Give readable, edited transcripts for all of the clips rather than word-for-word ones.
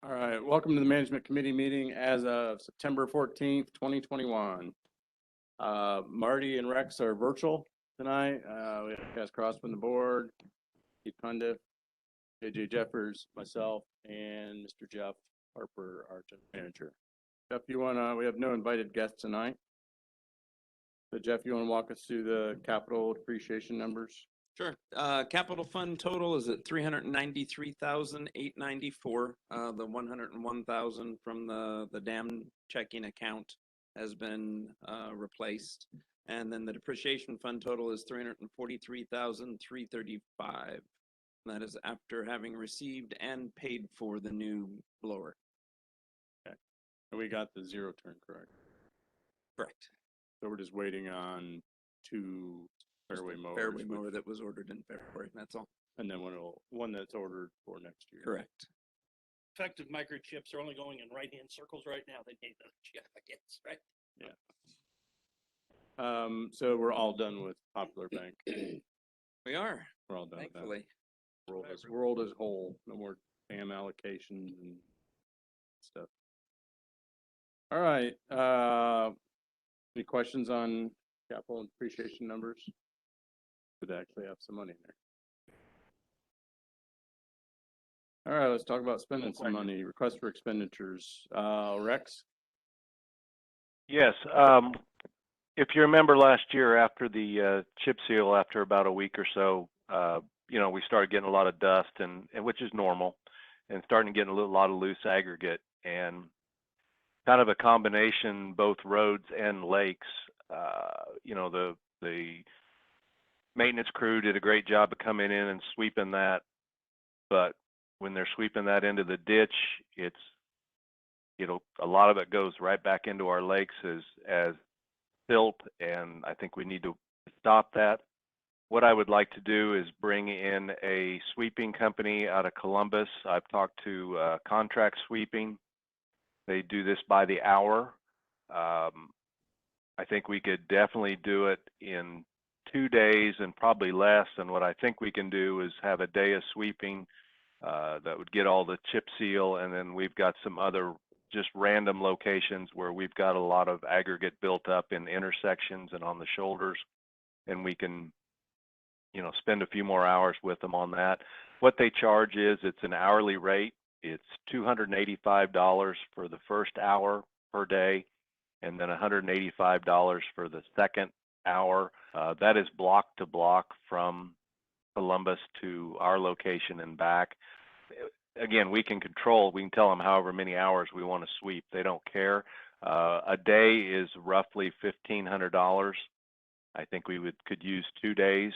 All right, welcome to the Management Committee meeting as of September 14th, 2021. Marty and Rex are virtual tonight. We have Cass Cross from the board, Keith Cundiff, JJ Jeffers, myself, and Mr. Jeff Harper, our general manager. Jeff, we have no invited guests tonight. So Jeff, you want to walk us through the capital depreciation numbers? Sure. Capital fund total is at $393,894. The $101,000 from the dam checking account has been replaced, and then the depreciation fund total is $343,335. That is after having received and paid for the new blower. Okay, and we got the zero turn correct. Correct. So we're just waiting on two fairway mowers. Fairway mower that was ordered in February, that's all. And then one that's ordered for next year. Correct. Effective microchips are only going in right-hand circles right now. They need the jackets, right? Yeah. So we're all done with Popular Bank. We are. We're all done Thankfully. with that. World as whole. No more damn allocations and stuff. All right. Any questions on capital and depreciation numbers? Could actually have some money in there. All right, let's talk about spending some money. Request for expenditures. Rex? Yes. If you remember last year after the chip seal, after about a week or so, we started getting a lot of dust, and which is normal, and starting to get a lot of loose aggregate, and kind of a combination, both roads and lakes. The maintenance crew did a great job of coming in and sweeping that, but when they're sweeping that into the ditch, a lot of it goes right back into our lakes as silt, and I think we need to stop that. What I would like to do is bring in a sweeping company out of Columbus. I've talked to Contract Sweeping. They do this by the hour. I think we could definitely do it in 2 days and probably less. And what I think we can do is have a day of sweeping that would get all the chip seal, and then we've got some other just random locations where we've got a lot of aggregate built up in intersections and on the shoulders, and we can spend a few more hours with them on that. What they charge is it's an hourly rate. It's $285 for the first hour per day, and then $185 for the second hour. That is block to block from Columbus to our location and back. Again, we can tell them however many hours we want to sweep. They don't care. A day is roughly $1,500. I think we could use 2 days,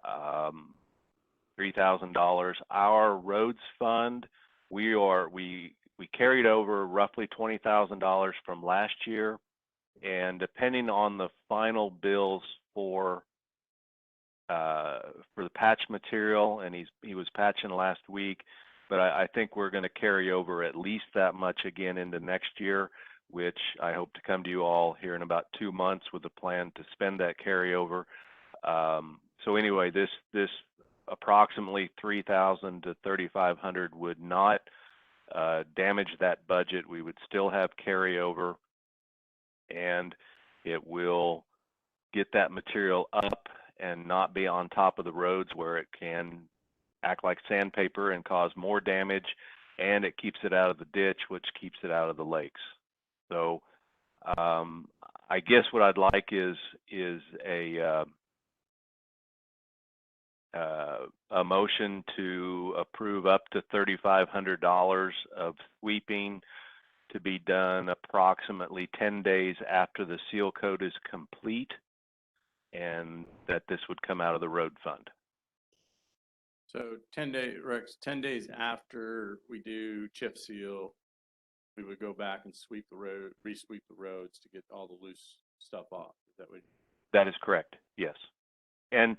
$3,000. Our roads fund, we carried over roughly $20,000 from last year, and depending on the final bills for the patch material, and he was patching last week, but I think we're going to carry over at least that much again into next year, which I hope to come to you all here in about 2 months with a plan to spend that carryover. So anyway, this approximately $3,000 to $3,500 would not damage that budget. We would still have carryover, and it will get that material up and not be on top of the roads where it can act like sandpaper and cause more damage, and it keeps it out of the ditch, which keeps it out of the lakes. So I guess what I'd like is a motion to approve up to $3,500 of sweeping to be done approximately 10 days after the seal coat is complete, and that this would come out of the road fund. So 10 days, Rex, 10 days after we do chip seal, we would go back and sweep the road, re-sweep the roads to get all the loose stuff off. Is that what? That is correct. Yes. And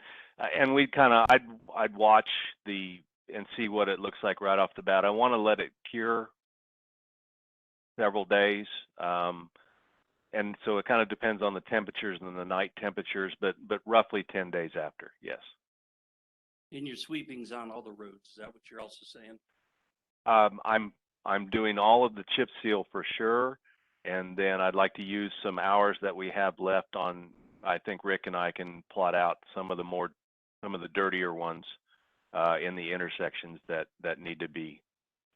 we I'd watch and see what it looks like right off the bat. I want to let it cure several days. And so it kind of depends on the temperatures and the night temperatures, but roughly 10 days after, yes. And your sweeping's on all the roads. Is that what you're also saying? I'm I'm doing all of the chip seal for sure, and then I'd like to use some hours that we have left on. I think Rick and I can plot out some of the dirtier ones in the intersections that need to be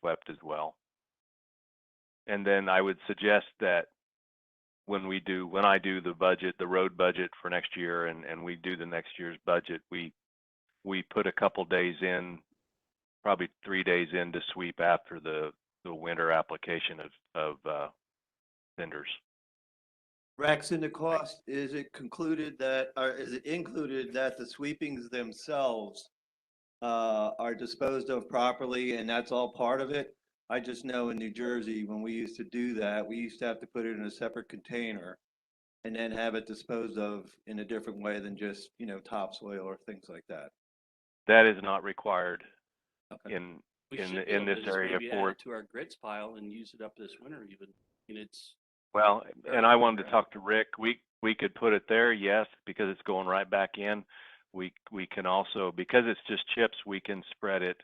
swept as well. And then I would suggest that when I do the budget, the road budget for next year, and we do the next year's budget, we put a couple days in, probably 3 days in, to sweep after the winter application of vendors. Rex, in the cost, is it concluded that, or is it included that the sweepings themselves are disposed of properly and that's all part of it? I just know in New Jersey, when we used to do that, we used to have to put it in a separate container and then have it disposed of in a different way than just, topsoil or things like that. That is not required Okay. in We should be in able to this just area maybe add for. it to our grits pile and use it up this winter even. I mean, it's, Well, Very and I fair, wanted to right? talk to Rick. We could put it there, yes, because it's going right back in. We can also, because it's just chips, we can spread it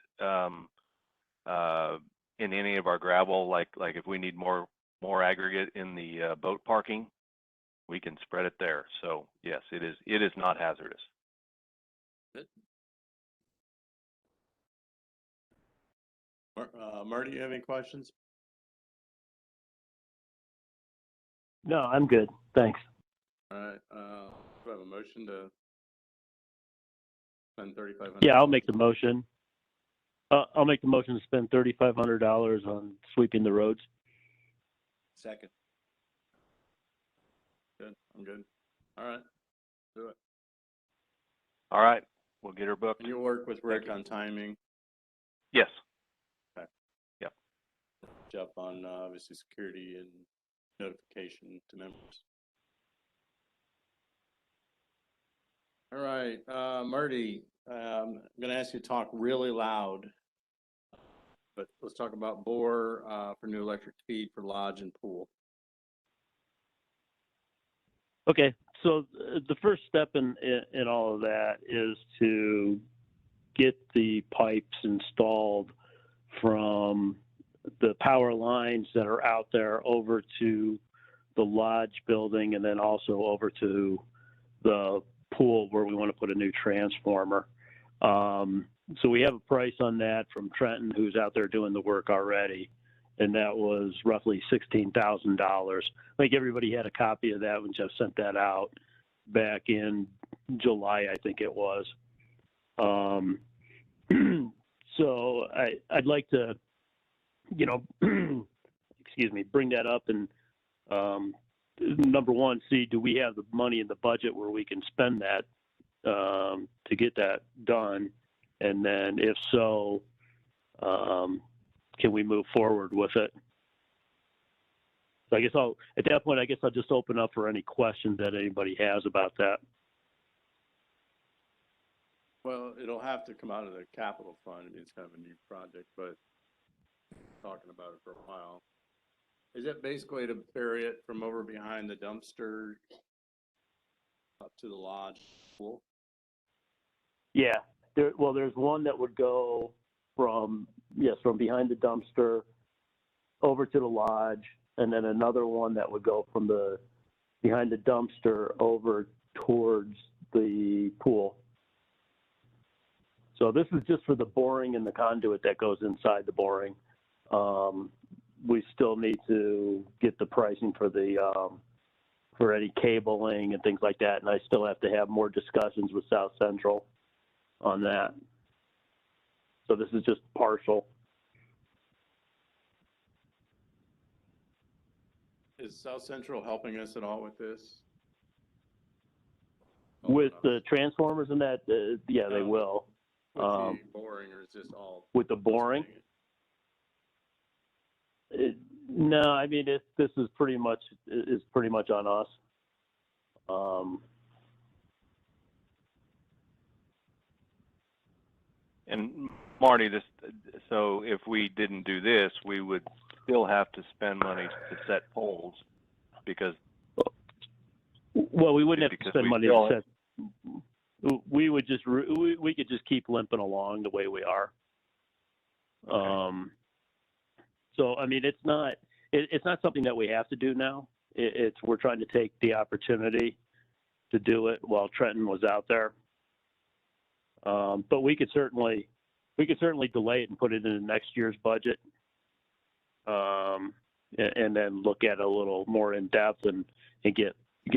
in any of our gravel. Like if we need more aggregate in the boat parking, we can spread it there. So yes, it is not hazardous. Marty, you have any questions? No, I'm good. Thanks. All right, do I have a motion to spend $3,500? Yeah, I'll make the motion. I'll make the motion to spend $3,500 on sweeping the roads. Second. Good, I'm good. All right, do it. All right, we'll get her booked. And you'll work with Rick on timing, Yes. Jeff on obviously security and notification to members. All right, Marty, I'm gonna ask you to talk really loud. But let's talk about bore for new electric feed for lodge and pool. Okay, so the first step in all of that is to get the pipes installed from the power lines that are out there over to the lodge building and then also over to the pool where we want to put a new transformer. So we have a price on that from Trenton, who's out there doing the work already, and that was roughly $16,000. I think everybody had a copy of that when Jeff sent that out back in July, I think it was. So I'd like to, excuse me, bring that up and number one, see, do we have the money in the budget where we can spend that to get that done? And then if so, can we move forward with it? So I guess at that point, I'll just open up for any questions that anybody has about that. Well, it'll have to come out of the capital fund. I mean, it's kind of a new project, but talking about it for a while. Is it basically to bury it from over behind the dumpster up to the lodge pool? Yeah, there's one that would go from behind the dumpster over to the lodge, and then another one that would go from behind the dumpster over towards the pool. So this is just for the boring and the conduit that goes inside the boring. We still need to get the pricing for for any cabling and things like that, and I still have to have more discussions with South Central on that. So this is just partial. Is South Central helping us at all with this? With the transformers and that, yeah, they No. will. With the boring, or is this all? With the boring? No, I mean, this is pretty much on us. And Marty, so if we didn't do this, we would still have to spend money to set poles because. Well, we wouldn't have to because spend we money still- to set. We would just we could just keep limping along the way we are. So, I mean, it's not something that we have to do now. We're trying to take the opportunity to do it while Trenton was out there. But we could certainly delay it and put it in next year's budget. And then look at it a little more in depth and get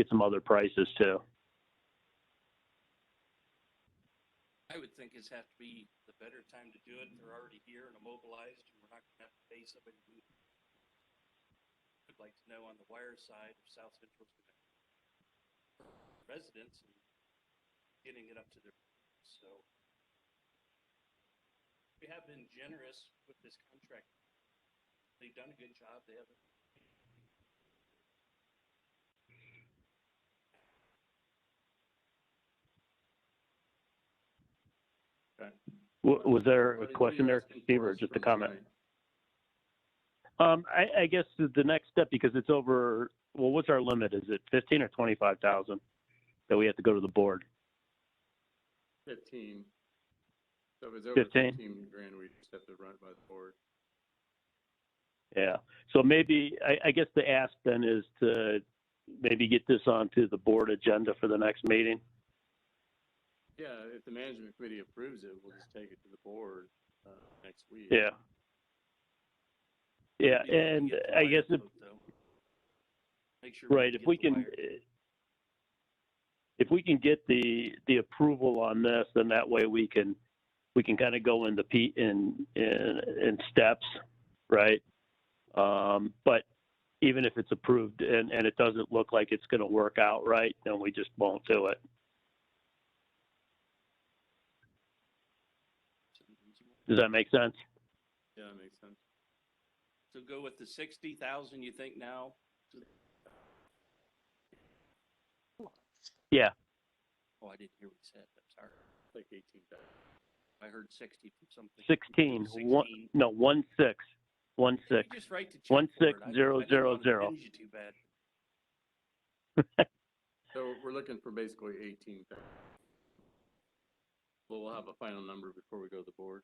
some other prices too. I would think this has to be the better time to do it. They're already here and immobilized, and we're not gonna have to pay somebody to move. I'd like to know on the wire side if South Central's gonna residents and getting it up to their, so. We have been generous with this contract. They've done a good job. They haven't. Was there a Marty, what are question you there, asking Steve, for or us just a from comment? tonight? I guess the next step, because it's over, well, what's our limit? Is it 15 or 25,000 that we have to go to the board? 15. So if it's over 15? 15 grand, we just have to run it by the board. Yeah. So maybe, I guess the ask then is to maybe get this onto the board agenda for the next meeting. Yeah, if the management committee approves it, we'll just take it to the board next week. Yeah. Yeah, Maybe when we and get the I wire guess vote, though. Make sure right, get if we the can, wire. if we can get the approval on this, then that way we can kind of go into in steps, right? But even if it's approved and it doesn't look like it's going to work out right, then we just won't do it. Does that make sense? Yeah, that makes sense. So go with the 60,000, you think now? Yeah. Oh, I didn't hear what you said. I'm sorry. Like 18,000. I heard 60 from something. 16. 16. No, 16. 16. You just write the check for it. I didn't wanna 16000. binge you too bad. So we're looking for basically 18,000. Well, we'll have a final number before we go to the board.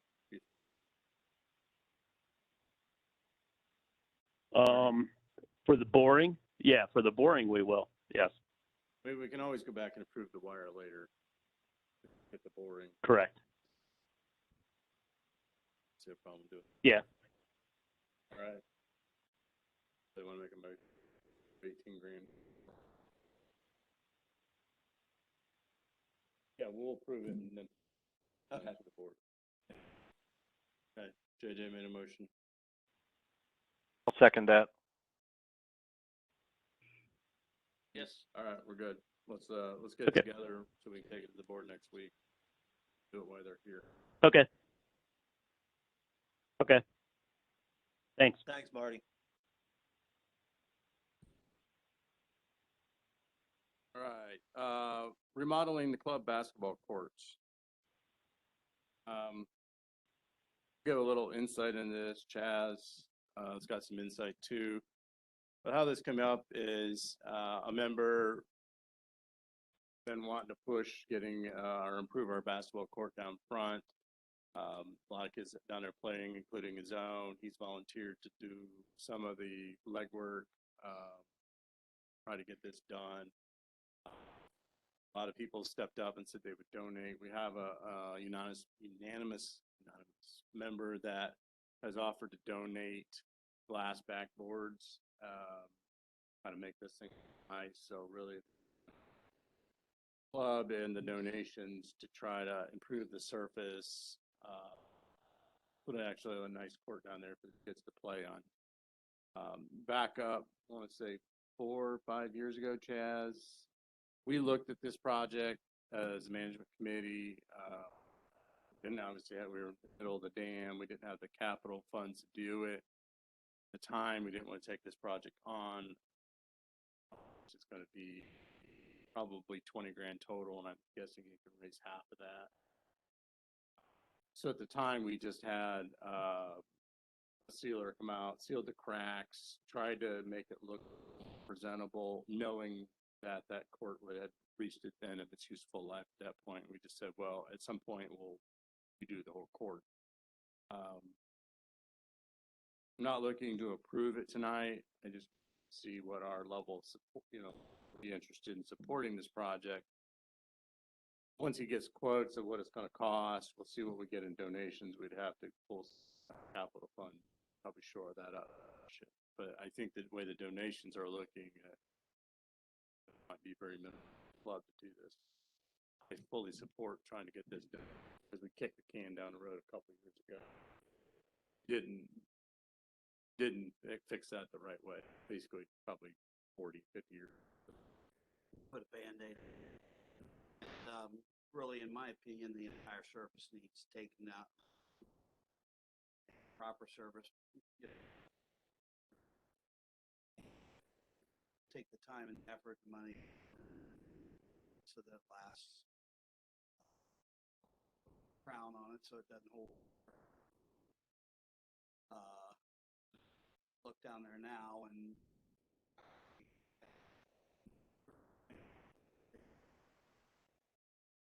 For the boring, yeah, for the boring we will. Yes, Maybe we can always go back and approve the wire later. Get the boring. correct. See a problem with it. Yeah. All right. They want to make a motion. 18 grand. Yeah, we'll approve it and then. Okay. To the board. Okay, JJ made a motion. I'll second that. Yes. All right, we're good. Let's get Okay. it together so we can take it to the board next week. Do it while they're here. Okay. Okay. Thanks. Thanks, Marty. All right, remodeling the club basketball courts. Give a little insight into this. Chaz, has got some insight too. But how this came up is, a member been wanting to push getting, or improve our basketball court down front. A lot of kids down there playing, including his own. He's volunteered to do some of the legwork, try to get this done. A lot of people stepped up and said they would donate. We have a unanimous member that has offered to donate glass backboards, how to make this thing nice. So really, club and the donations to try to improve the surface, put actually a nice court down there for the kids to play on. Back up, I want to say 4 or 5 years ago, Chaz, we looked at this project as a management committee. And obviously we were in the middle of the dam. We didn't have the capital funds to do it. At the time, we didn't want to take this project on. It's going to be probably 20 grand total, and I'm guessing you can raise half of that. So at the time, we just had a sealer come out, sealed the cracks, tried to make it look presentable, knowing that that court had reached the end of its useful life at that point. We just said, well, at some point we'll redo the whole court. I'm not looking to approve it tonight. I just see what our level of support, be interested in supporting this project. Once he gets quotes of what it's gonna cost, we'll see what we get in donations. We'd have to pull capital fund, probably shore that up. But I think the way the donations are looking, it might be very minimal. Love to do this. I fully support trying to get this done, because we kicked the can down the road a couple of years ago. Didn't fix that the right way. Basically, probably 40, 50 years. Put a Band-Aid. Really, in my opinion, the entire surface needs taken out. Proper service. Take the time and effort, and money, so that it lasts. Crown on it so it doesn't hold. Look down there now and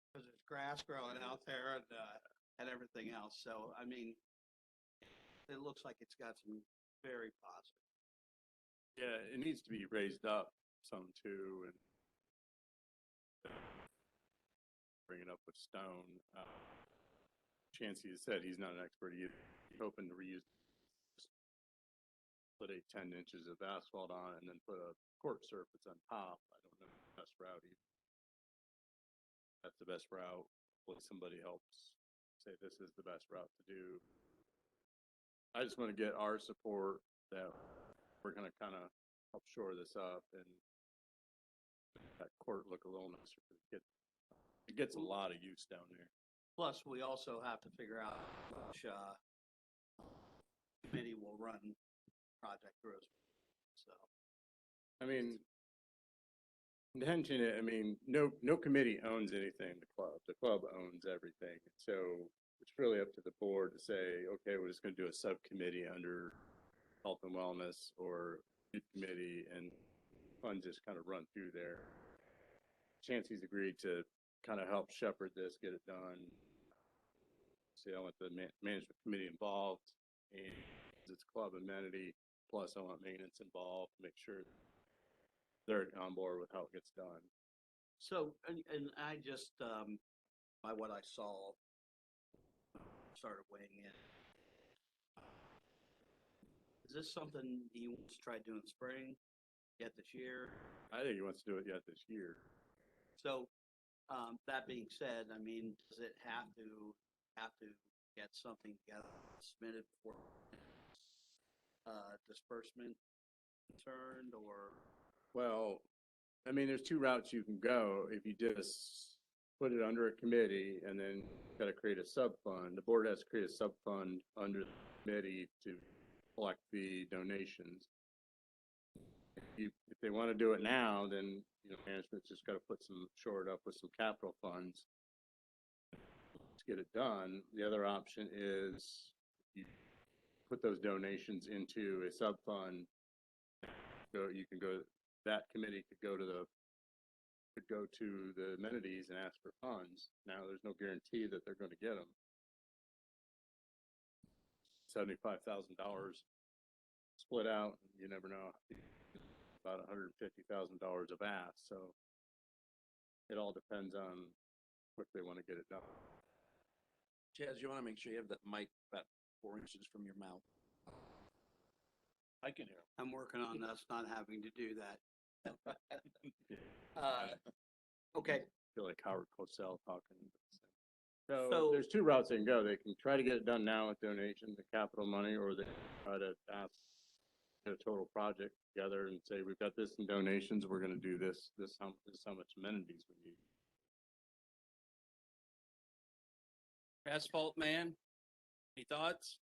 because there's grass growing out there and everything else. So, I mean, it looks like it's got some very positive. Yeah, it needs to be raised up some too, and bring it up with stone. Chancey has said he's not an expert either. He's hoping to reuse, put 10 inches of asphalt on it and then put a court surface on top. I don't know the best route either. That's the best route. Well, somebody helps say this is the best route to do. I just want to get our support that we're going to kind of help shore this up and that court look a little nicer. It gets a lot of use down there. Plus, we also have to figure out which committee will run project through. So, I mean, no committee owns anything. The club owns everything. So it's really up to the board to say, okay, we're just going to do a subcommittee under health and wellness or committee, and funds just kind of run through there. Chancey's agreed to kind of help shepherd this, get it done. See, I want the management committee involved, and it's club amenity. Plus, I want maintenance involved, make sure they're on board with how it gets done. so and I just, by what I saw, started weighing in. Is this something he wants to try doing spring yet this year? I think he wants to do it yet this year. So, that being said, I mean, does it have to get something together, submitted for disbursement turned, or? Well, I mean, there's two routes you can go. If you just put it under a committee and then got to create a sub fund, the board has to create a sub fund under the committee to collect the donations. If they want to do it now, then management's just got to shore it up with some capital funds to get it done. The other option is you put those donations into a sub fund. So you can go. That committee could go to the amenities and ask for funds. Now, there's no guarantee that they're going to get them. $75,000 split out, you never know. About $150,000 of ask. So it all depends on what they want to get it done. Chaz, you want to make sure you have that mic about 4 inches from your mouth. I can hear. I'm working on us not having to do that. Okay. I feel like Howard Cosell talking. So So- there's two routes they can go. They can try to get it done now with donations, the capital money, or they can try to ask a total project together and say, we've got this in donations, we're going to do this. This is how much amenities we need. Asphalt man, any thoughts?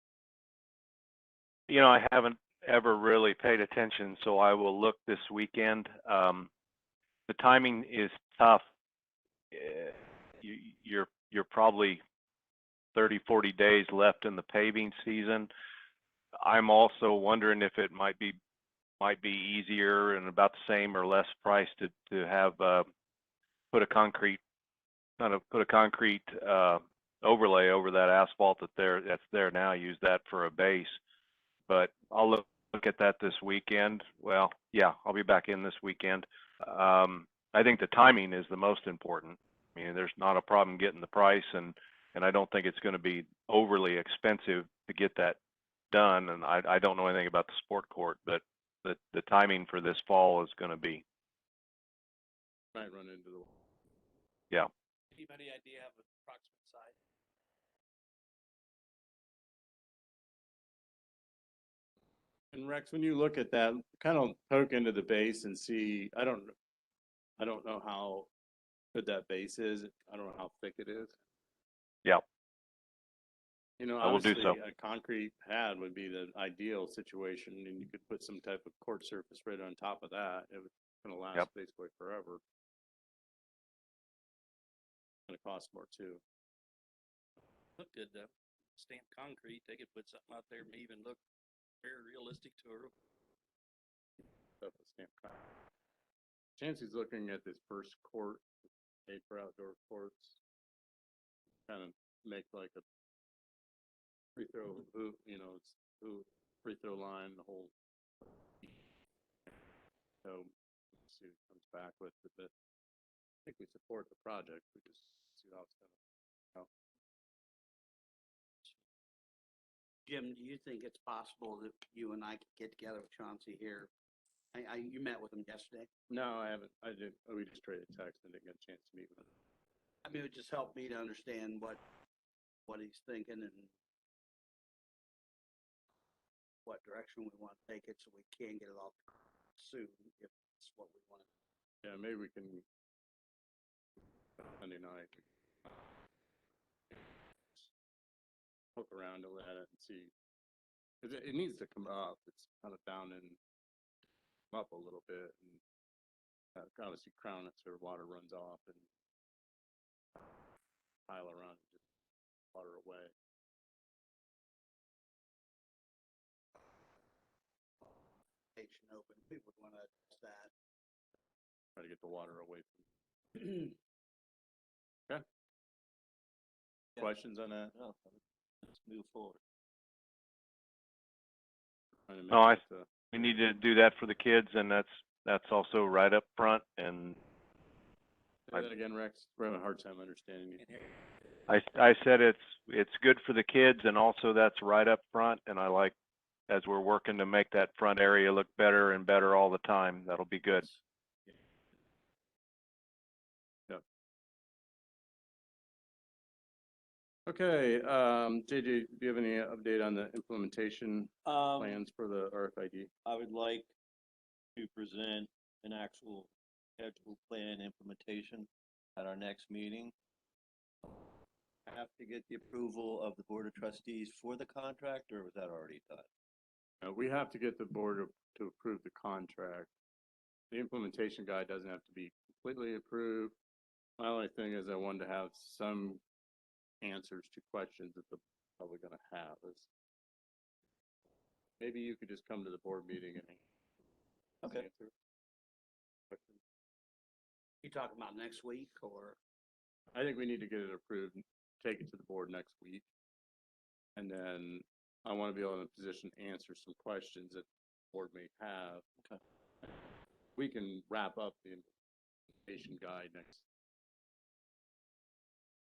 I haven't ever really paid attention, so I will look this weekend. The timing is tough. You're probably 30, 40 days left in the paving season. I'm also wondering if it might be easier and about the same or less price to have put a concrete overlay over that asphalt that's there now. Use that for a base. But I'll look at that this weekend. Well, yeah, I'll be back in this weekend. I think the timing is the most important. I mean, there's not a problem getting the price, and I don't think it's going to be overly expensive to get that done. And I don't know anything about the sport court, but the timing for this fall is going to be, Might run into the, yeah. Anybody idea of an approximate size? and Rex, when you look at that, kind of poke into the base and see, I don't know how good that base is. I don't know how thick it is. Yeah. You know, I will do obviously, so. a concrete pad would be the ideal situation, and you could put some type of court surface right on top of that. It was gonna last Yep. basically forever. Gonna cost more too. Look good though. Stamped concrete, they could put something out there, may even look very realistic to a Stuff with stamped concrete. Chancey's looking at this first court, made for outdoor courts. Kind of make like a free throw hoop, you know, it's hoop, free throw line, the whole. So, let's see what it comes back with, but I think we support the project, we just see how it's gonna. Jim, do you think it's possible that you and I could get together with Chauncey here? You met with him yesterday. No, I haven't, we just traded text and didn't get a chance to meet with him. I mean, it would just help me to understand what he's thinking and what direction we want to take it so we can get it off soon if it's what we want. Yeah, maybe we can, Sunday night. Poke around a little at it and see, 'cause it needs to come up, it's kind of down and up a little bit and obviously crown it so water runs off and pile around and just water away. Station open, we would want to address that. Try to get the water away from. Yeah. Questions on that? No, let's move forward. Trying to make No, it, we need to do that for the kids, and that's also right up front. And say that again, Rex, we're having a hard time understanding you. I said it's good for the kids, and also that's right up front. And I like, as we're working to make that front area look better and better all the time, that'll be good. Yep. Okay, JJ, do you have any update on the implementation plans for the RFID? I would like to present an actual schedule plan implementation at our next meeting. I have to get the approval of the Board of Trustees for the contract, or was that already done? We have to get the board to approve the contract. The implementation guide doesn't have to be completely approved. My only thing is I wanted to have some answers to questions that they're probably gonna have. Maybe you could just come to the board meeting and Okay. answer questions. You talking about next week or? I think we need to get it approved, and take it to the board next week. And then I want to be able in a position to answer some questions that the board may have. Okay. We can wrap up the implementation guide next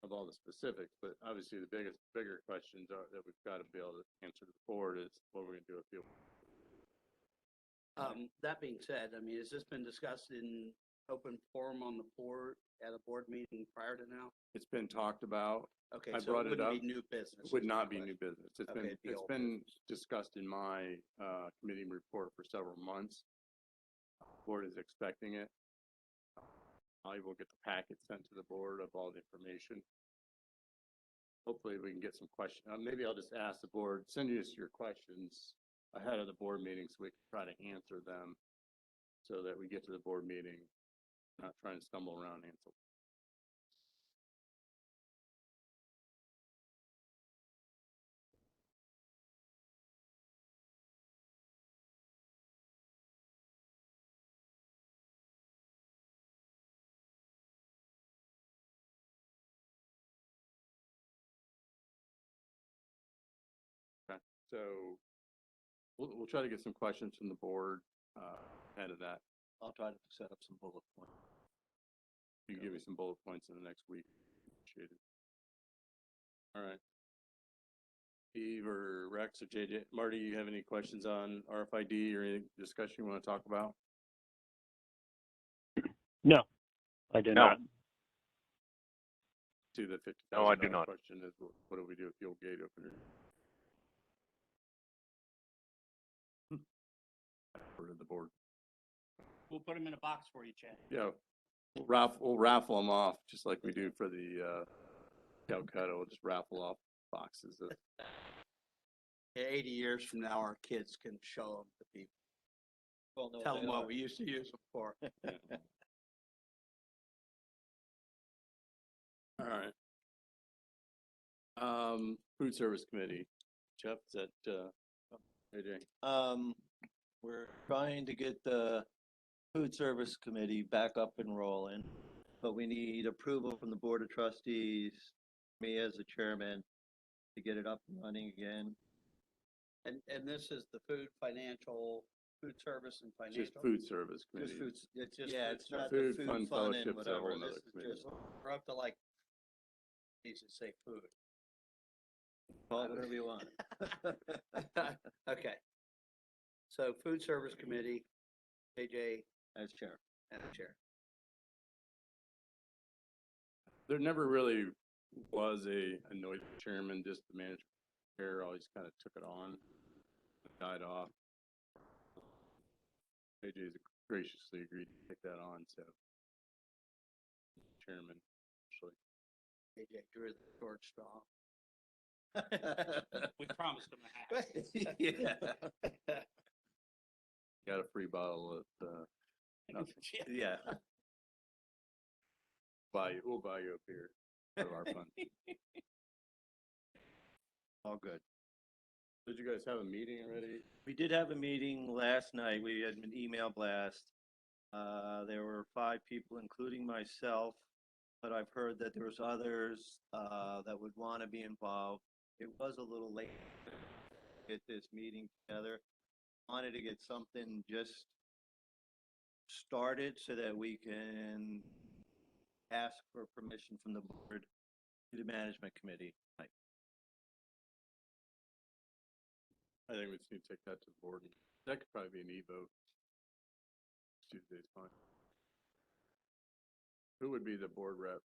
of all the specifics, but obviously the bigger questions are that we've got to be able to answer to the board is what we're gonna do if you. That being said, I mean, has this been discussed in open forum on the board at a board meeting prior to now? It's been talked about. Okay, I so brought it it wouldn't up. be new business. It would is my not be question. new business. It's Okay, been, it'd be it's old been business. discussed in my, committee report for several months. Board is expecting it. I will get the packet sent to the board of all the information. Hopefully we can get some questions. Maybe I'll just ask the board, send us your questions ahead of the board meeting so we can try to answer them so that we get to the board meeting, not trying to stumble around and answer. Okay, so we'll try to get some questions from the board, ahead of that. I'll try to set up some bullet points. You can give me some bullet points in the next week. Appreciate it. All right. Steve or Rex or JJ, Marty, you have any questions on RFID or any discussion you want to talk about? No, I do not. To the $50,000 No, I do not. question is, what do we do with the old gate opener? Or to the board. We'll put them in a box for you, Chad. Yeah, we'll raffle them off just like we do for the Calcutta. We'll just raffle off boxes of 80 years from now, our kids can show them to people. Tell them what we used to use them for. All right. Food service committee. Jeff, is that AJ? We're trying to get the food service committee back up and rolling, but we need approval from the board of trustees, me as the chairman, to get it up and running again. And this is the food service and financial. Just food service Just committee. foods, it's just. Yeah, it's it's not Food the Fund fun Fellowship's and a whatever. whole nother This is committee. just, We're up to like, needs to say food. call it whatever you want. Okay. So food service committee, AJ As chair. and chair. There never really was a anointed chairman, just the manager chair always kind of took it on, died off. AJ's graciously agreed to take that on, so chairman, actually. AJ drew the short straw. We promised them a hat. Yeah. Got a free bottle of, Yeah. we'll buy you a beer out of our fund. All good. Did you guys have a meeting already? We did have a meeting last night. We had an email blast. There were 5 people, including myself, but I've heard that there was others, that would want to be involved. It was a little late to get this meeting together. Wanted to get something just started so that we can ask for permission from the board to the management committee. I think we just need to take that to the board. That could probably be an e-vote. Tuesday's fine. Who would be the board rep?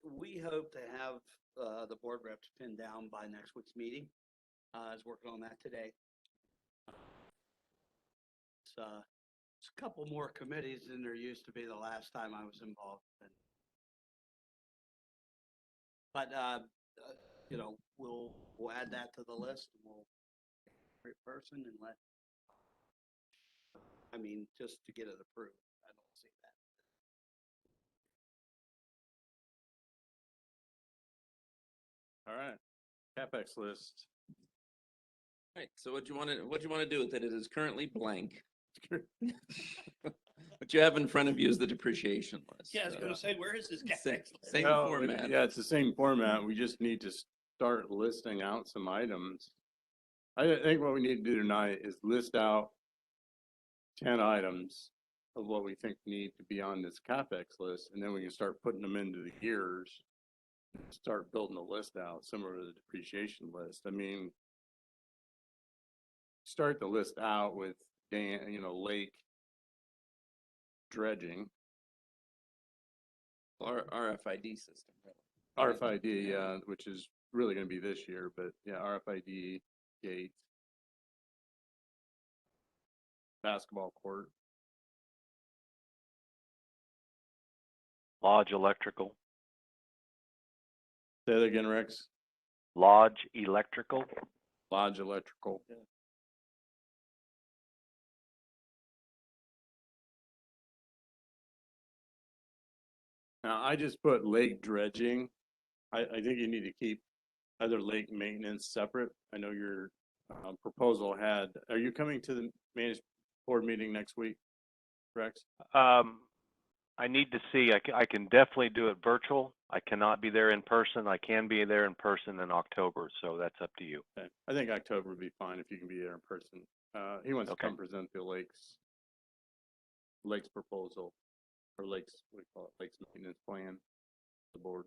We hope to have, the board reps pinned down by next week's meeting. I was working on that today. It's a couple more committees than there used to be the last time I was involved. But, you know, we'll add that to the list and we'll pick a person and just to get it approved. I don't see that. All right. CapEx list. Right, so what you want to do with it? It is currently blank. What you have in front of you is the depreciation list. Yeah, I was gonna say, where is this Same, CapEx? same Well, format. Yeah, it's the same format. We just need to start listing out some items. I think what we need to do tonight is list out 10 items of what we think need to be on this CapEx list, and then we can start putting them into the years. Start building a list out, similar to the depreciation list. I mean, start the list out with lake dredging. Or RFID system. RFID, which is really gonna be this year, but yeah, RFID, gate. Basketball court. Lodge electrical. Say that again, Rex. Lodge electrical. Lodge electrical. Now, I just put lake dredging. I think you need to keep other lake maintenance separate. I know your proposal are you coming to the managed board meeting next week, Rex? I need to see, I can definitely do it virtual. I cannot be there in person. I can be there in person in October, so that's up to you. Okay. I think October would be fine if you can be there in person. He wants to Okay. come present the lakes proposal, or lakes, what do you call it, lakes maintenance plan, the board.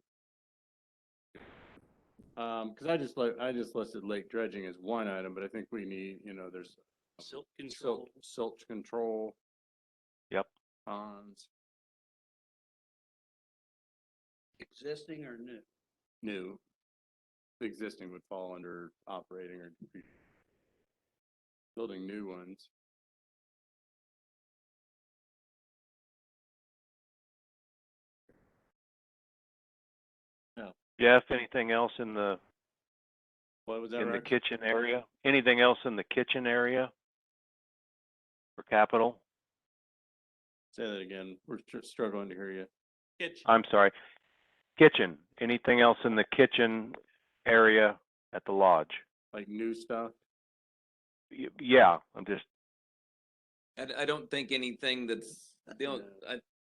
Cause I just listed lake dredging as one item, but I think we need, there's Silt control. silt control, Yep. ponds, Existing or new? new. The existing would fall under operating or building new ones. Jeff, anything else in the What was that, in the Rex? kitchen area? Anything else in the kitchen area for capital? Say that again. We're struggling to hear you. Kitchen. I'm sorry. Kitchen. Anything else in the kitchen area at the lodge? Like new stuff? Yeah, I'm just, I don't think anything that's,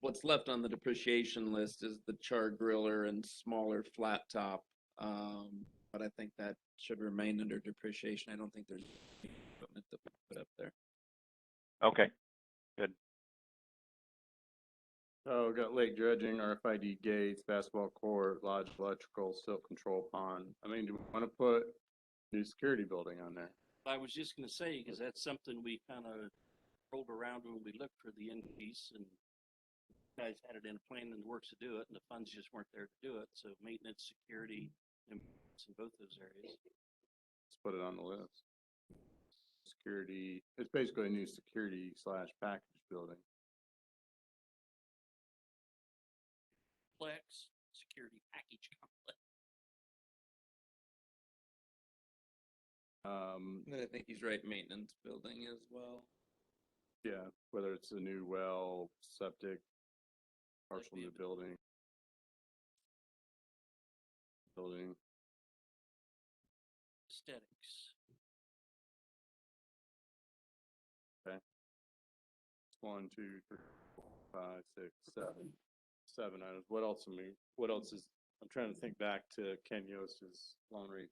what's left on the depreciation list is the char griller and smaller flat top. But I think that should remain under depreciation. I don't think there's any equipment that we put up there. okay. Good. So we got lake dredging, RFID gates, basketball court, lodge electrical, silt control pond. I mean, do we want to put new security building on there? I was just gonna say, because that's something we kind of rolled around when we looked for the increase, and guys had it in a plan in the works to do it, and the funds just weren't there to do it. So maintenance, security, and in both those areas. Let's put it on the list. Security, it's basically a new security / package building. Complex security package complex. And then I think he's right, maintenance building as well. Yeah, whether it's a new well, septic, partial new building. Aesthetics. One, two, three, four, 5, 6, 7. 7 items. What else is, I'm trying to think back to Ken Yost's long read.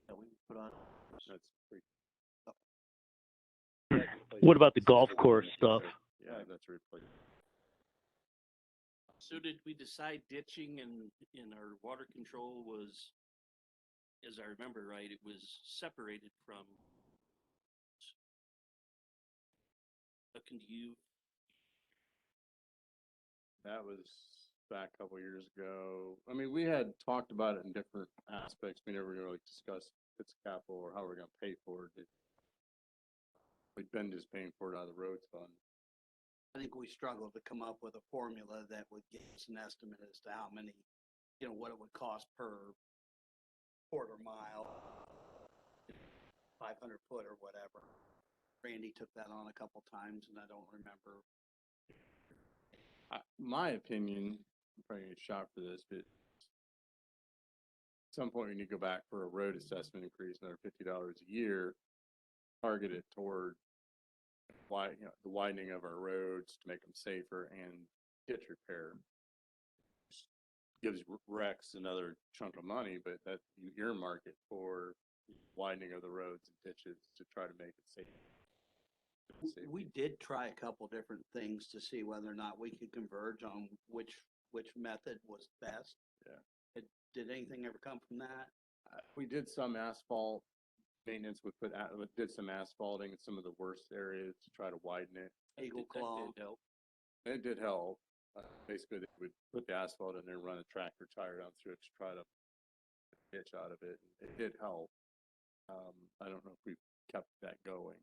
That we put on. That's pretty. What about the golf course stuff? Yeah, that's replaced. So did we decide ditching in our water control was, as I remember right, it was separated from. Looking to you. That was back a couple years ago. I mean, we had talked about it in different aspects. We never really discussed if it's capital or how we're gonna pay for it. We've been just paying for it out of the roads fund. I think we struggled to come up with a formula that would give us an estimate as to how many, what it would cost per quarter mile, 500 foot or whatever. Randy took that on a couple times and I don't remember. My opinion, I'm probably gonna get shot for this, but at some point we need to go back for a road assessment increase, another $50 a year, target it toward the widening of our roads to make them safer and ditch repair. Gives Rex another chunk of money, but that you earmark it for widening of the roads and ditches to try to make it safe. We did try a couple different things to see whether or not we could converge on which method was best. Yeah. Did anything ever come from that? We did some asphalt maintenance. We did some asphalting in some of the worst areas to try to widen it. Eagle Claw. That did help. It did help. Basically, they would put the asphalt in there, run a tractor tire down through it to try to pitch out of it. It did help. I don't know if we kept that going.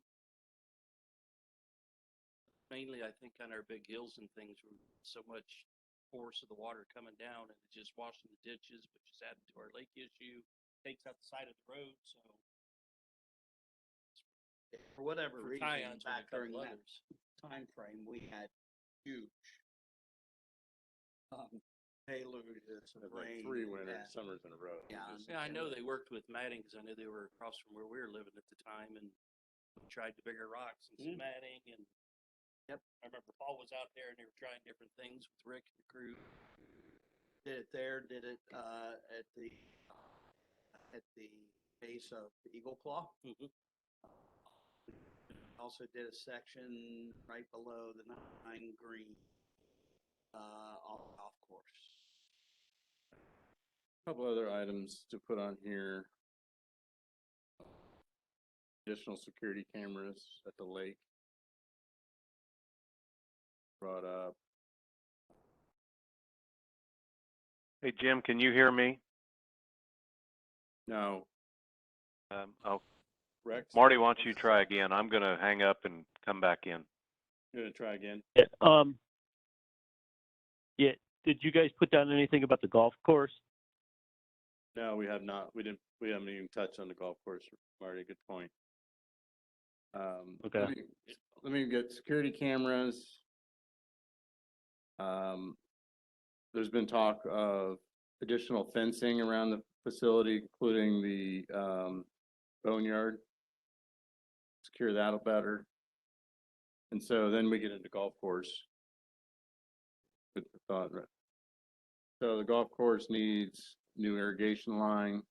Mainly, I think on our big hills and things, were so much force of the water coming down and it just washing the ditches, which is added to our lake issue, takes out the side of the road, so. For whatever For reason, tie-ons with a back during couple that others. time frame, we had huge deluges of Had like rain. 3 and winter that. summers in a row. Yeah, Yeah, I know they worked with matting because I know they were across from where we were living at the time and tried the bigger rocks and some matting and Yep, I remember Paul was out there and they were trying different things with Rick and the crew. Did it there, did it, at the base of Eagle Claw. Mhm. Also did a section right below the 9 green, on the golf course. Couple other items to put on here. Additional security cameras at the lake. Brought up. Hey, Jim, can you hear me? No, Oh, Rex? Marty, why don't you try again? I'm gonna hang up and come back in. You gonna try again? Yeah, yeah, did you guys put down anything about the golf course? No, we have not. We haven't even touched on the golf course, Marty. Good point. Okay. Let me get security cameras. There's been talk of additional fencing around the facility, including the, boneyard. Secure that better. And so then we get into golf course. Good thought, right? So the golf course needs new irrigation line.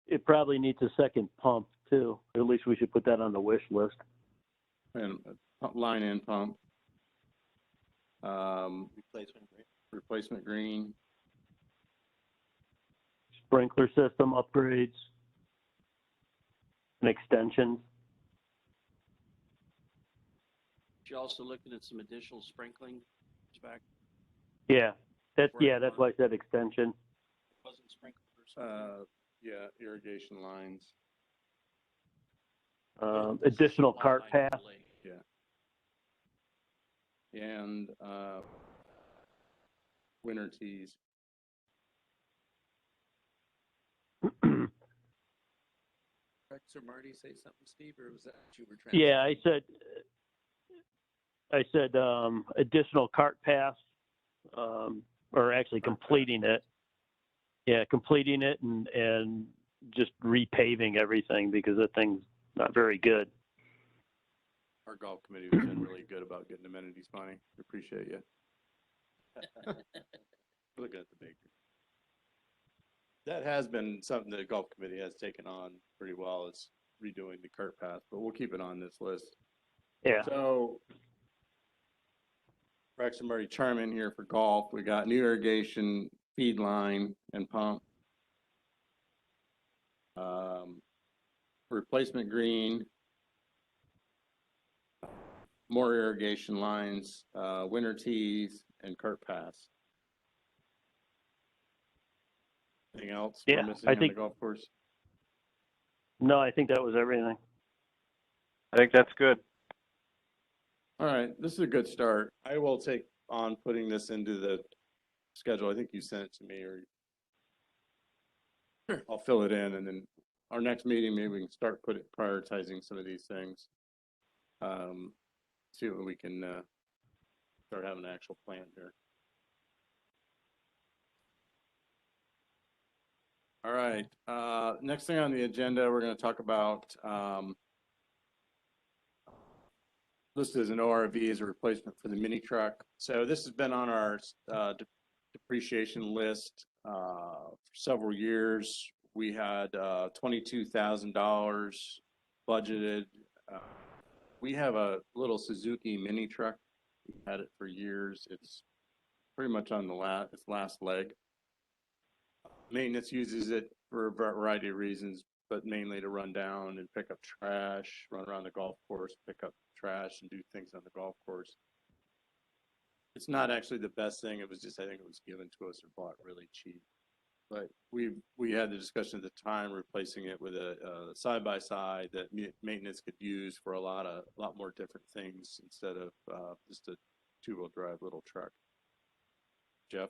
It probably needs a second pump too. At least we should put that on the wish list. And line and pump. Replacement green, Sprinkler system upgrades and extensions. You're also looking at some additional sprinkling back, Yeah, that's why I said extension. wasn't sprinkled or something. yeah, irrigation lines, Additional Supply cart line path. to the lake. and, winter tees. Rex or Marty say something, Steve, or was that what you were trying? Yeah, I said additional cart paths, or actually completing it. Yeah, completing it and just repaving everything because that thing's not very good. Our golf committee has been really good about getting amenities money. We appreciate you. Looking at the big. That has been something that the golf committee has taken on pretty well, is redoing the cart path, but we'll keep it on this list. Yeah. So Rex and Marty chime in here for golf. We got new irrigation feed line and pump. Replacement green. More irrigation lines, winter tees and cart paths. Anything else we're Yeah, missing I on the think- golf course? No, I think that was everything. I think that's good. All right, this is a good start. I will take on putting this into the schedule. I think you sent it to me, or I'll fill it in, and then our next meeting, maybe we can start prioritizing some of these things. See what we can, start having an actual plan here. All right, next thing on the agenda, we're gonna talk about, listed as an ORV as a replacement for the mini truck. So this has been on our depreciation list for several years. We had $22,000 budgeted. We have a little Suzuki mini truck. We've had it for years. It's pretty much on its last leg. Maintenance uses it for a variety of reasons, but mainly to run down and pick up trash, run around the golf course, pick up trash and do things on the golf course. It's not actually the best thing. It was just, I think it was given to us or bought really cheap. But we had the discussion at the time, replacing it with a side-by-side that maintenance could use for a lot more different things instead of just a two-wheel drive little truck. Jeff?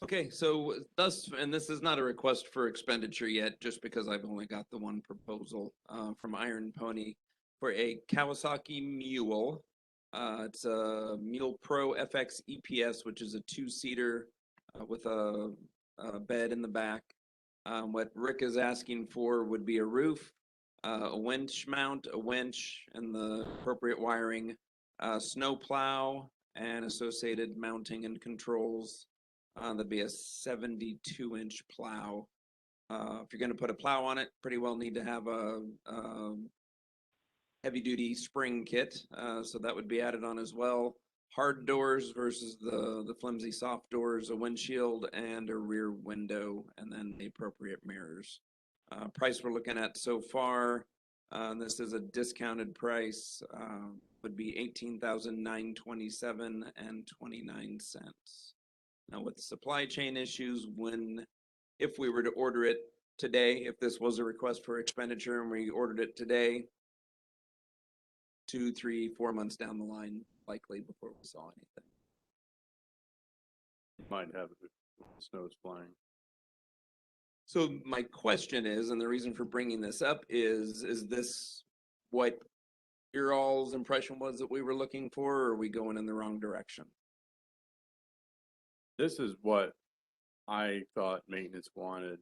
Okay, so and this is not a request for expenditure yet, just because I've only got the one proposal from Iron Pony for a Kawasaki Mule. It's a Mule Pro FX EPS, which is a 2-seater with a bed in the back. What Rick is asking for would be a roof, a winch mount, a winch, and the appropriate wiring, snow plow, and associated mounting and controls. That'd be a 72-inch plow. If you're going to put a plow on it, pretty well need to have a heavy-duty spring kit, so that would be added on as well. Hard doors versus the flimsy soft doors, a windshield and a rear window, and then the appropriate mirrors. Price we're looking at so far, this is a discounted price, would be $18,927.29. Now with supply chain issues, if we were to order it today, if this was a request for expenditure and we ordered it today, 2, 3, 4 months down the line, likely before we saw anything. Might have it if snow's flying. So my question is, and the reason for bringing this up is this what your all's impression was that we were looking for, or are we going in the wrong direction? This is what I thought maintenance wanted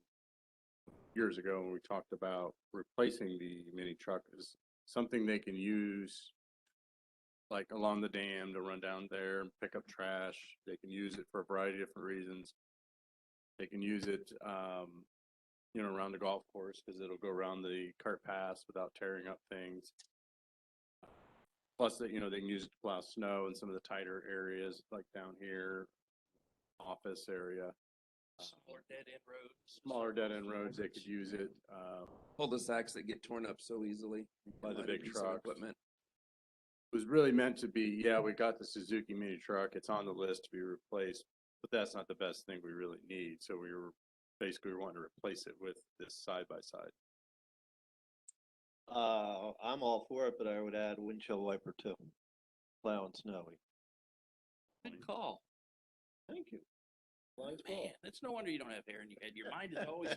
years ago when we talked about replacing the mini truck, is something they can use like along the dam to run down there and pick up trash. They can use it for a variety of different reasons. They can use it, around the golf course because it'll go around the cart paths without tearing up things. Plus, they can use it to plow snow in some of the tighter areas, like down here, office area. Smaller dead end roads. Smaller dead end roads, they could use it. Cul-de-sacs that get torn up so easily By the Might big be some trucks. equipment. It was really meant to be, yeah, we got the Suzuki mini truck, it's on the list to be replaced, but that's not the best thing we really need. So we were basically wanting to replace it with this side by side. I'm all for it, but I would add windshield wiper too. Plowing snowy. Good call. Thank you. Man, it's no wonder you don't have hair in your head. Your mind is always.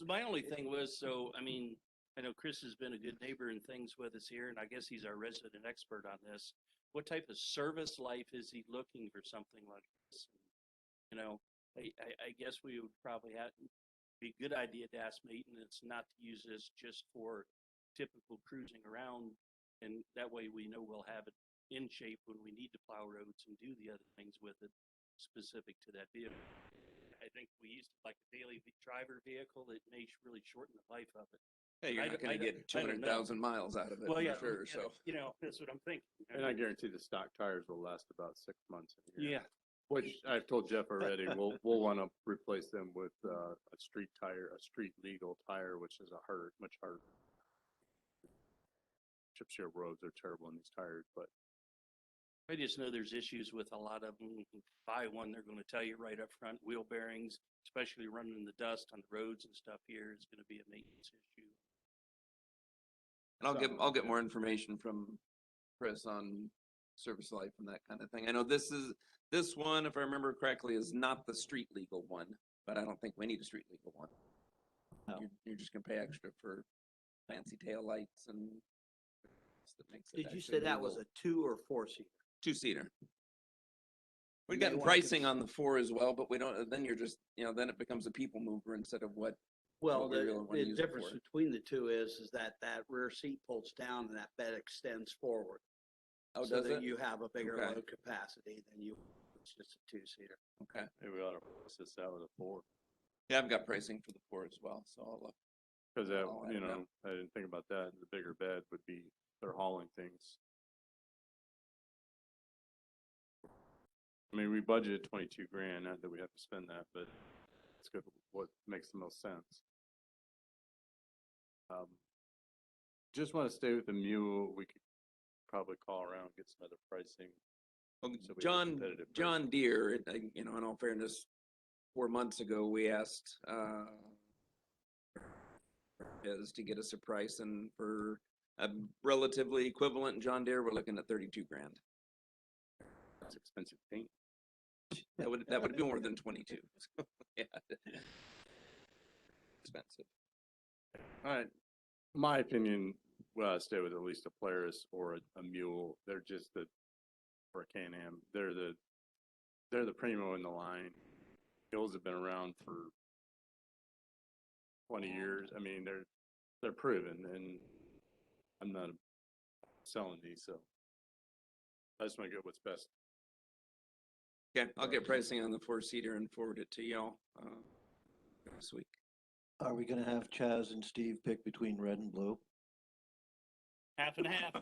My only thing was, so, I mean, I know Chris has been a good neighbor and things with us here, and I guess he's our resident expert on this. What type of service life is he looking for something like this? I guess we would probably be a good idea to ask maintenance not to use this just for typical cruising around, and that way we know we'll have it in shape when we need to plow roads and do the other things with it specific to that vehicle. I think we used like a daily driver vehicle that may really shorten the life of it. Hey, you're I not don't- going to I get don't- I don't know. 200,000 miles out of it Well, for yeah, sure. So that's what I'm thinking. And I guarantee the stock tires will last about 6 months. In here. Yeah, Which I've told Jeff already, we'll want to replace them with a street tire, a street legal tire, which is much harder. Chip seal roads are terrible in these tires, but I just know there's issues with a lot of them. You can buy one, they're going to tell you right up front, wheel bearings, especially running in the dust on the roads and stuff here, is going to be a maintenance issue. and I'll get more information from Chris on service life and that kind of thing. I know this one, if I remember correctly, is not the street legal one, but I don't think we need a street legal one. No. You're just gonna pay extra for fancy tail lights and that makes it Did you actually say that was legal. a 2 or 4-seater? 2-seater? We've You may gotten wanna pricing on the 4 as well, but we don't. Then you're just then it becomes a people mover instead of what. Well, what we really wanna the use it difference for. between the two is that rear seat pulls down and that bed extends forward. Oh, So does that it? you have a bigger Okay. load capacity than it's just a 2-seater. Okay. maybe we ought to replace this out with a 4. Yeah, I've got pricing for the 4 as well, so I'll look. Because that, I'll add it up. I didn't think about that. The bigger bed would be, they're hauling things. I mean, we budgeted 22 grand, not that we have to spend that, but it's good. What makes the most sense? Just want to stay with the Mule. We could probably call around, get some other pricing. Well, So we have John competitive John Deere, in all fairness, 4 months ago we asked is to get us a price, and for a relatively equivalent John Deere, we're looking at 32 grand. That's expensive paint. That would be more than 22. Yeah, expensive. All right. My opinion, stay with at least a Polaris or a Mule. They're just or a Can-Am. They're the primo in the line. Hills have been around for 20 years. I mean, they're proven, and I'm not selling these, so I just want to get what's best. Okay, I'll get pricing on the 4-seater and forward it to y'all this week. Are we gonna have Chaz and Steve pick between red and blue? Half and half.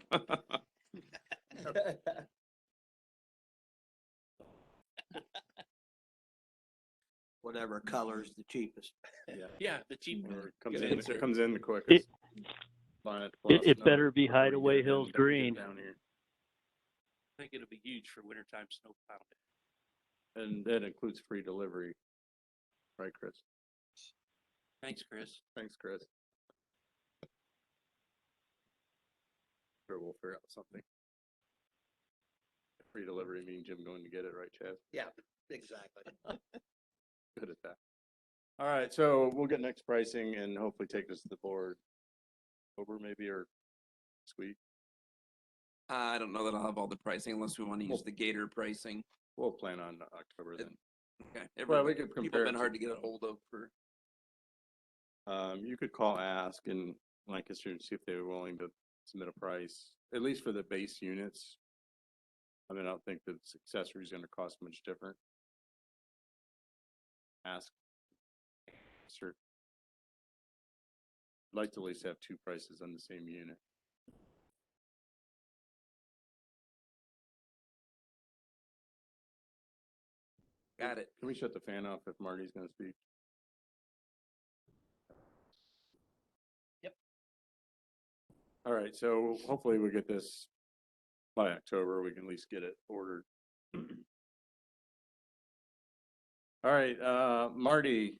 Whatever color's the cheapest. Yeah, the cheap one. Or comes Good in, answer. comes in the quickest. Line it plus It number, better be before we Hideaway get Hills in- green. down here. I think it'll be huge for wintertime snow plowing. And that includes free delivery. Right, Chris? Thanks, Chris. Thanks, Chris. Sure, we'll figure out something. Free delivery means Jim going to get it, right, Chad? Yeah, exactly. Good at that. All right, so we'll get next pricing and hopefully take this to the board. Over maybe or sweet. I don't know that I'll have all the pricing unless we want to use the Gator pricing. We'll plan on October then. Okay. Well, we could People compare have it been to- hard to get a hold of for. You could call, ask, and Lancaster and see if they were willing to submit a price, at least for the base units. I mean, I don't think the accessory is going to cost much different. Ask. Sure. I'd like to at least have two prices on the same unit. Got it. Can we shut the fan off if Marty's going to speak? Yep. All right, so hopefully we get this by October. We can at least get it ordered. All right, Marty,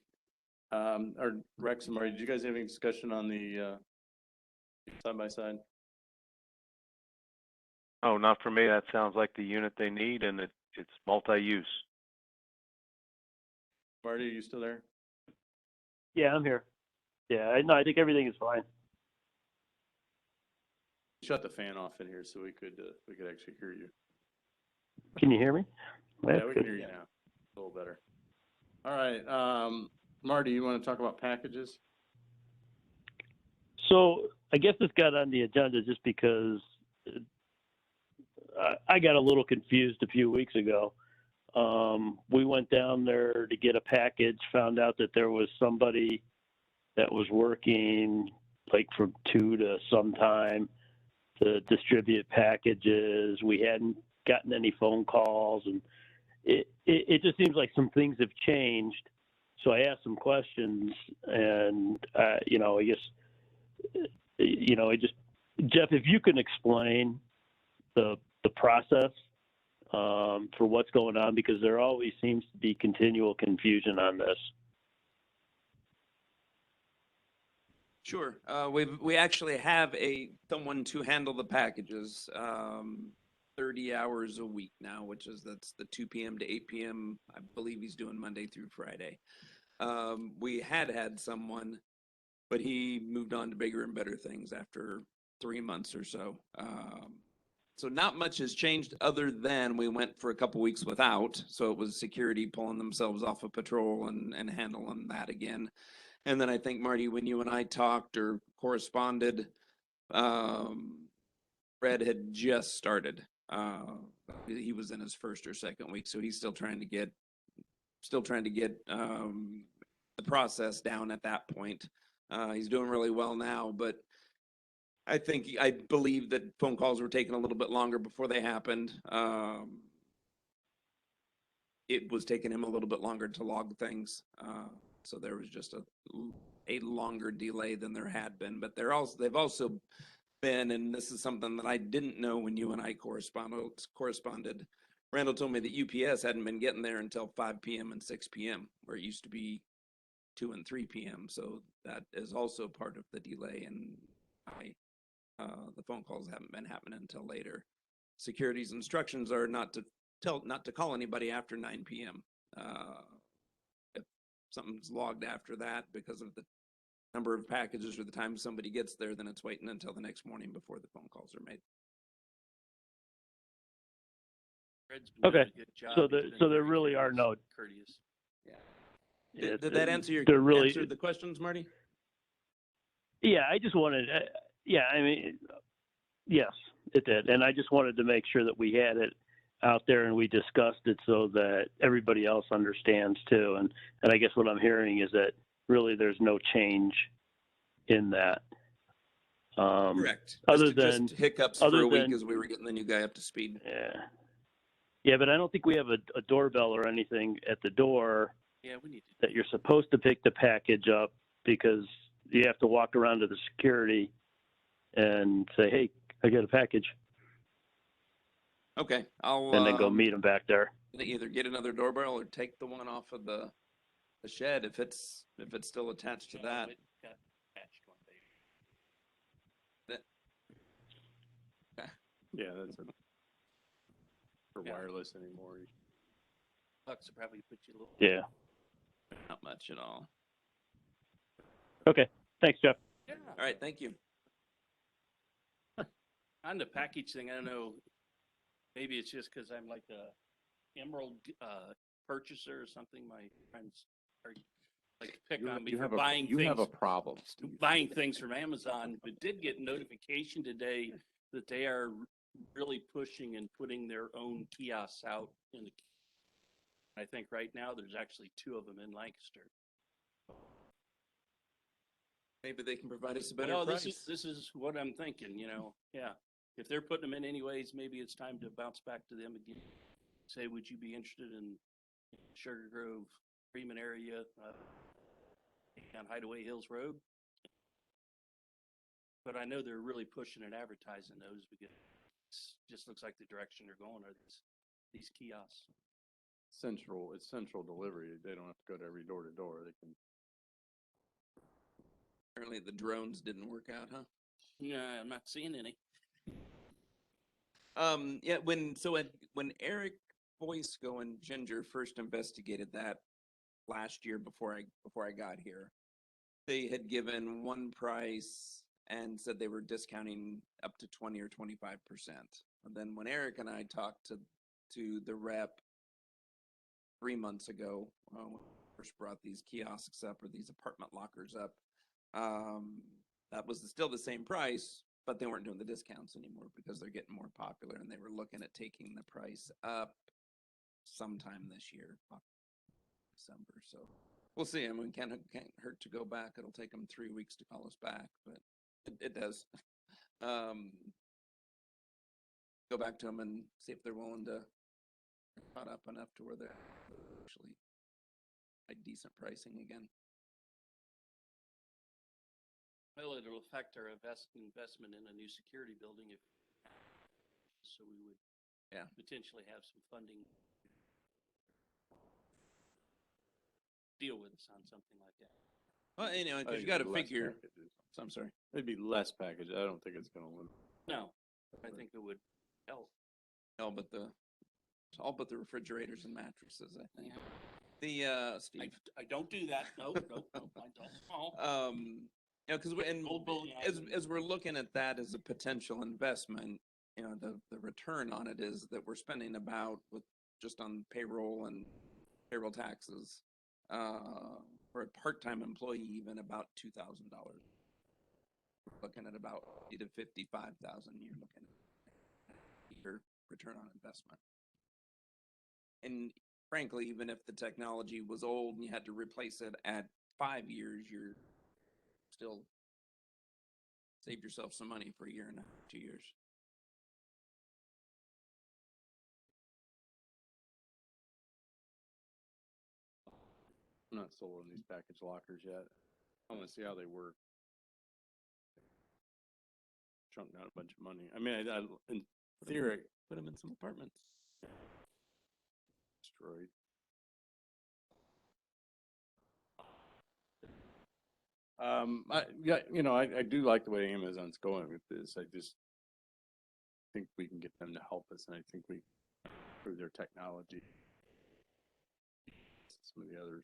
or Rex and Marty, did you guys have any discussion on the side by side? Oh, not for me. That sounds like the unit they need, and it's multi-use. Marty, are you still there? Yeah, I'm here. Yeah, I think everything is fine. Shut the fan off in here so we could actually hear you. Can you hear me? Yeah, That's we can good. hear you now. A little better. All right, Marty, you want to talk about packages? So I guess this got on the agenda just because I got a little confused a few weeks ago. We went down there to get a package, found out that there was somebody that was working like from 2 to some time to distribute packages. We hadn't gotten any phone calls, and it just seems like some things have changed. So I asked some questions, and I guess Jeff, if you can explain the process for what's going on, because there always seems to be continual confusion on this. Sure. We actually have someone to handle the packages, 30 hours a week now, that's the 2 p.m. to 8 p.m. I believe he's doing Monday through Friday. We had someone, but he moved on to bigger and better things after 3 months or so. So not much has changed other than we went for a couple weeks without. So it was security pulling themselves off of patrol and handling that again. And then I think, Marty, when you and I talked or corresponded, Red had just started. He was in his first or second week, so he's still trying to get the process down at that point. He's doing really well now, but I believe that phone calls were taking a little bit longer before they happened. It was taking him a little bit longer to log things. So there was just a longer delay than there had been, but they've also been, and this is something that I didn't know when you and I corresponded. Randall told me that UPS hadn't been getting there until 5 p.m. and 6 p.m., where it used to be 2 and 3 p.m. So that is also part of the delay, and the phone calls haven't been happening until later. Security's instructions are not to call anybody after 9 p.m. If something's logged after that because of the number of packages or the time somebody gets there, then it's waiting until the next morning before the phone calls are made. Fred's been doing Okay, a good job. so He's there- been so there very really are no- courteous. Did that answer they're really, answer the questions, Marty? yeah, I just wanted, yeah, I mean, yes, it did. And I just wanted to make sure that we had it out there and we discussed it so that everybody else understands too. And I guess what I'm hearing is that really there's no change in that. Correct. Other Just than, hiccups other for a week than- as we were getting the new guy up to speed. yeah. Yeah, but I don't think we have a doorbell or anything at the door Yeah, we need to. that you're supposed to pick the package up because you have to walk around to the security and say, hey, I got a package, Okay, I'll and then go meet them back there. either get another doorbell or take the one off of the shed if it's still attached to No, that. it got patched one day. Yeah, that's it. For Yeah. wireless anymore. Bucks will probably put you a little. Yeah. Not much at all. Okay. Thanks, Jeff. Yeah. All right, thank you. On the package thing, I don't know, maybe it's just because I'm like a Emerald purchaser or something. My friends are like to pick on me for buying you have a things, problem, Steve. buying things from Amazon, but did get notification today that they are really pushing and putting their own kiosks out in the. I think right now there's actually 2 of them in Lancaster. Maybe they can provide us a better Well, price. this is what I'm thinking, you know, yeah. If they're putting them in anyways, maybe it's time to bounce back to them again. Say, would you be interested in Sugar Grove, Freeman area, on Hideaway Hills Road? But I know they're really pushing and advertising those because it just looks like the direction they're going are these kiosks. It's central delivery. They don't have to go to every door to door. They can. Apparently the drones didn't work out, huh? Yeah, I'm not seeing any. Yeah, when Eric Boysko and Ginger first investigated that last year before I got here, they had given one price and said they were discounting up to 20 or 25%. And then when Eric and I talked to the rep 3 months ago, when we first brought these kiosks up or these apartment lockers up, that was still the same price, but they weren't doing the discounts anymore because they're getting more popular, and they were looking at taking the price up sometime this year, December. So we'll see. I mean, can't hurt to go back. It'll take them 3 weeks to call us back, but it does. Go back to them and see if they're willing to caught up enough to where they're actually at decent pricing again. Well, it'll affect our investment in a new security building if, so we would potentially have some funding deal with us on something like that. Well, you know, I because you think got it'd to be less figure. packages. So I'm sorry. It'd be less package. I don't think it's gonna limit. No, I think it would help. No, but all but the refrigerators and mattresses, I think. Yeah. The Steve. I don't do that. No, I don't. Oh. You know, because Old bowling as we're looking at that as a potential investment, you know, the return on it is that we're spending about with just on payroll and payroll taxes for a part-time employee even about $2,000. Looking at about 50 to 55,000. You're looking at your return on investment. And frankly, even if the technology was old and you had to replace it at 5 years, you're still saved yourself some money for a year and a half, 2 years. I'm not sold on these package lockers yet. I want to see how they work. Chunk out a bunch of money. I mean, in theory, Put them in some apartments. destroyed. I do like the way Amazon's going with this. I just think we can get them to help us, and I think we improve their technology. Some of the others.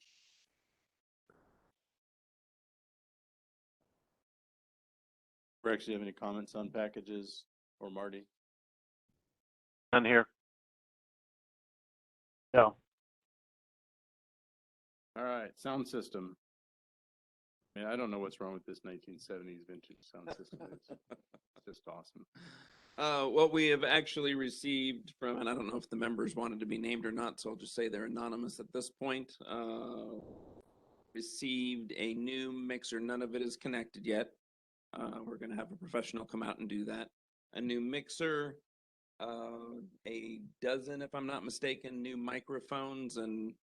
Rex, do you have any comments on packages, or Marty? None here. No. All right, sound system. Man, I don't know what's wrong with this 1970s vintage sound system. It's just awesome. What we have actually received from, and I don't know if the members wanted to be named or not, so I'll just say they're anonymous at this point. Received a new mixer. None of it is connected yet. We're going to have a professional come out and do that. A new mixer, a dozen, if I'm not mistaken, new microphones. And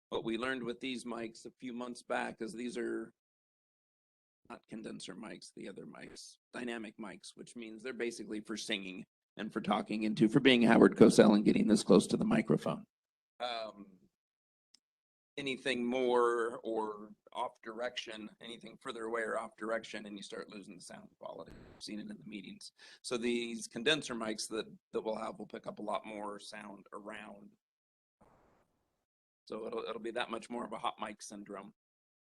what we learned with these mics a few months back is these are not condenser mics, the other mics, dynamic mics, which means they're basically for singing and for talking into, for being Howard Cosell and getting this close to the microphone. Anything more or off direction, anything further away or off direction, and you start losing the sound quality. I've seen it in the meetings. So these condenser mics that we'll have will pick up a lot more sound around. So it'll be that much more of a hot mic syndrome.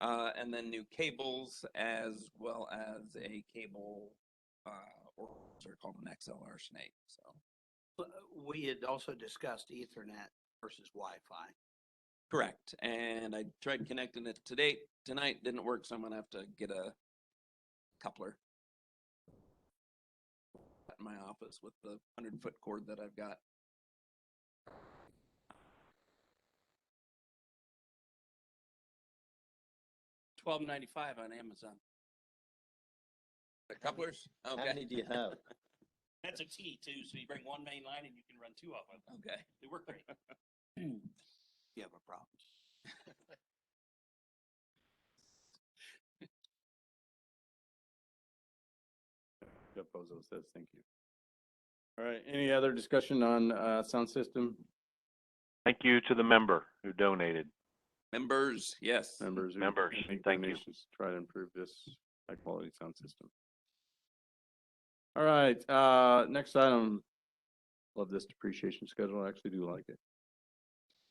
And then new cables as well as a cable, or they're called an XLR snake. So We had also discussed Ethernet versus Wi-Fi. correct. And I tried connecting it tonight, didn't work. So I'm gonna have to get a coupler in my office with the 100-foot cord that I've got. $12.95 on Amazon. The couplers? How Okay. many do you have? That's a T too, so you bring one main line and you can run two off of them. Okay. They work great. You have a problem. Jeff Bozo says, thank you. All right, any other discussion on sound system? Thank you to the member who donated. Members, yes. Members who Members, make thank you. donations to try to improve this high quality sound system. All right, next item. Love this depreciation schedule. I actually do like it.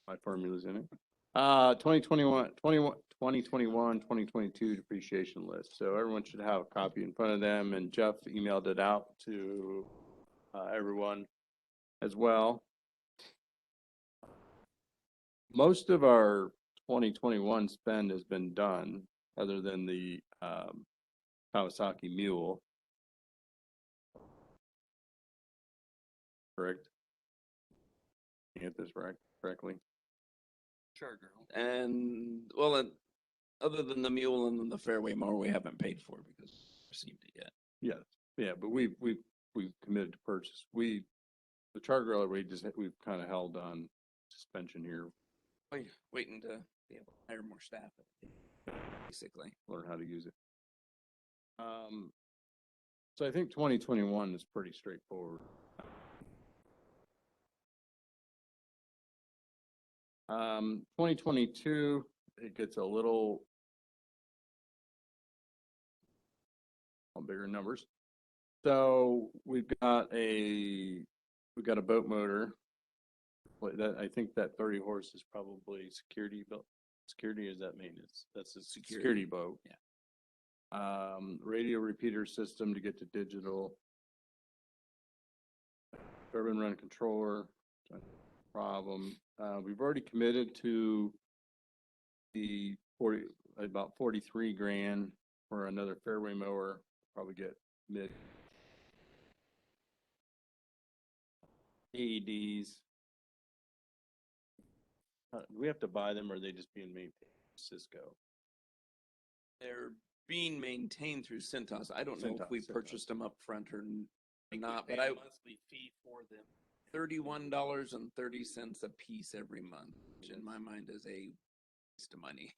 My formula's in it. 2021, 2022 depreciation list. So everyone should have a copy in front of them, and Jeff emailed it out to everyone as well. Most of our 2021 spend has been done, other than the Kawasaki Mule. Correct? Get this right correctly. Sure, girl. And well, other than the Mule and the Fairway mower, we haven't paid for because we received it yet. Yes, yeah, but we've committed to purchase. The char griller, we've kind of held on suspension here, Waiting to be able to hire more staff, basically. learn how to use it. So I think 2021 is pretty straightforward. 2022, it gets a little bigger numbers. So we've got a boat motor. I think that 30 horse is probably security built. Security, is that maintenance? That's a security boat. Yeah. Radio repeater system to get to digital. Urban run controller, problem. We've already committed to the about 43 grand for another fairway mower. Probably get mid AEDs. Do we have to buy them, or are they just being maintained? Cisco. They're being maintained through Cintas. I don't know if we Cintas. purchased them up front or not, We but pay I a monthly fee for them. $31.30 a piece every month, which in my mind is a waste of money.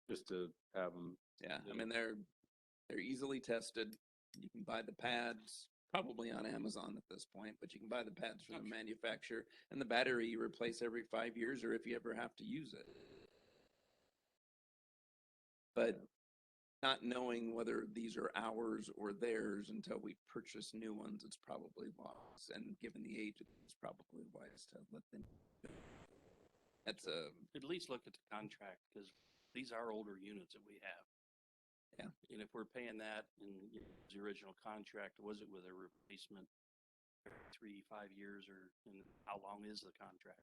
Just to have them. Yeah, I mean, they're easily tested. You can buy the pads probably on Amazon at this point, but you can buy the pads from the manufacturer, and the battery you replace every 5 years or if you ever have to use it. But not knowing whether these are ours or theirs until we purchase new ones, it's probably wise. And given the age, it's probably wise to let them. That's At least look at the contract, because these are older units that we have. Yeah. And if we're paying that in the original contract, was it with a replacement 3-5 years, or and how long is the contract?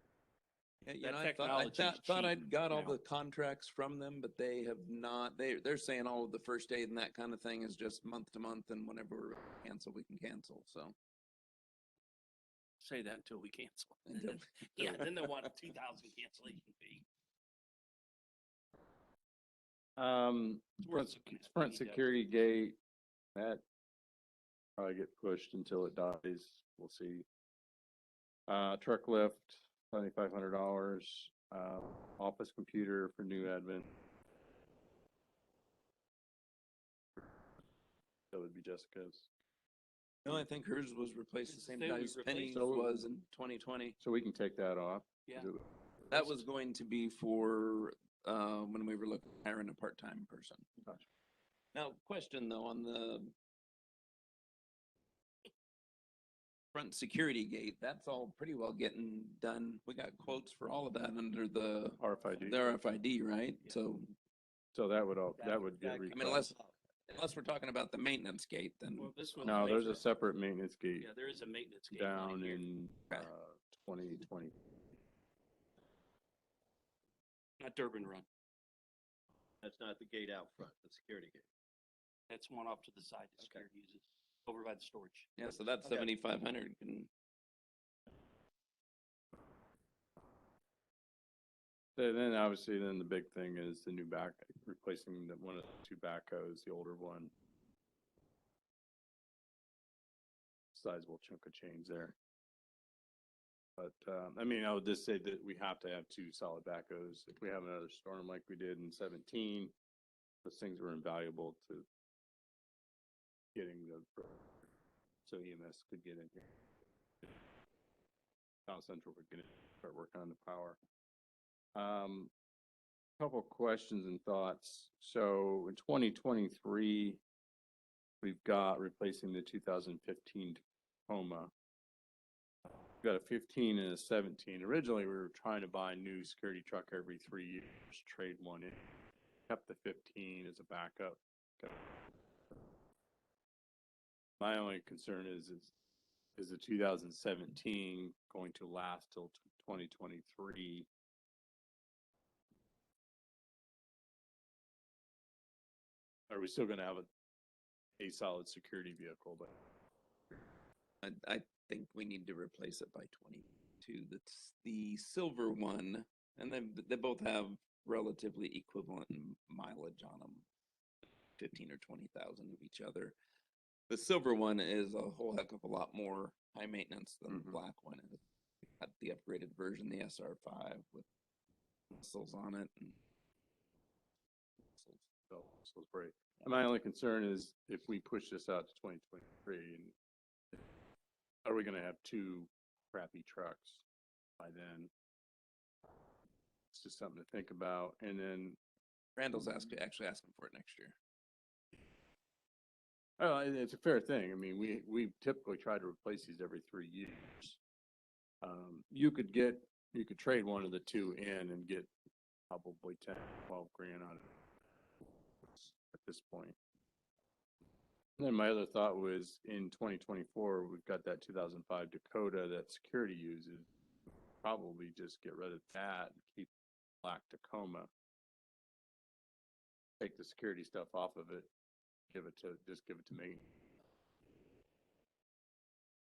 Yeah, you That know, I technology's thought I'd cheap got all now. the contracts from them, but they have not. They're saying all of the first aid and that kind of thing is just month to month, and whenever we cancel, we can cancel. So Say that until we cancel. until- Yeah, then they want a 2,000 cancellation fee. Front, It's looking at. front We need to- security gate, that probably get pushed until it dies. We'll see. Truck lift, $7,500. Office computer for new admin. That would be Jessica's. no, I think hers was replaced the It's same the same we as replaced Penny's it. So- was in 2020. So we can take that off. Yeah. Is it- That was going to be for when we were looking at hiring a part-time person. Gotcha. Now, question though, on the front security gate, that's all pretty well getting done. We got quotes for all of that under the RFID. RFID, right? Yeah. So that would all, that would get I mean, replaced. unless we're talking about the maintenance gate, then Well, this one. No, there's a separate maintenance gate Yeah, there is a maintenance gate down on here. in, Okay. 2020. Not Durbin Run. That's not the gate out front, the security gate. That's one off to the side that security uses, over by the storage. yeah, so that's Okay. 7,500 can Then obviously, then the big thing is the new back, replacing one of the two backhoes, the older one. Sizable chunk of change there. But, I mean, I would just say that we have to have two solid backhoes. If we have another storm like we did in 17, those things were invaluable to getting so EMS could get in here. South Central could get in, start working on the power. Couple questions and thoughts. So in 2023, we've got replacing the 2015 Tacoma. We've got a 15 and a 17. Originally, we were trying to buy a new security truck every 3 years, trade one in. Kept the 15 as a backup. My only concern is the 2017 going to last till 2023? Are we still gonna have a solid security vehicle, but I think we need to replace it by 22. That's the silver one, and they both have relatively equivalent mileage on them, 15 or 20,000 of each other. The silver one is a whole heck of a lot more high maintenance than the Mhm. black one is. Got the upgraded version, the SR5 with missiles on it. And so it's great. And my only concern is if we push this out to 2023, and are we gonna have two crappy trucks by then? It's just something to think about. And then, Randall's actually asking for it next year. oh, it's a fair thing. I mean, we typically try to replace these every 3 years. You could trade one of the two in and get probably 10, 12 grand out of it at this point. And then my other thought was in 2024, we've got that 2005 Dakota that security uses. Probably just get rid of that and keep black Tacoma. Take the security stuff off of it, give it to me.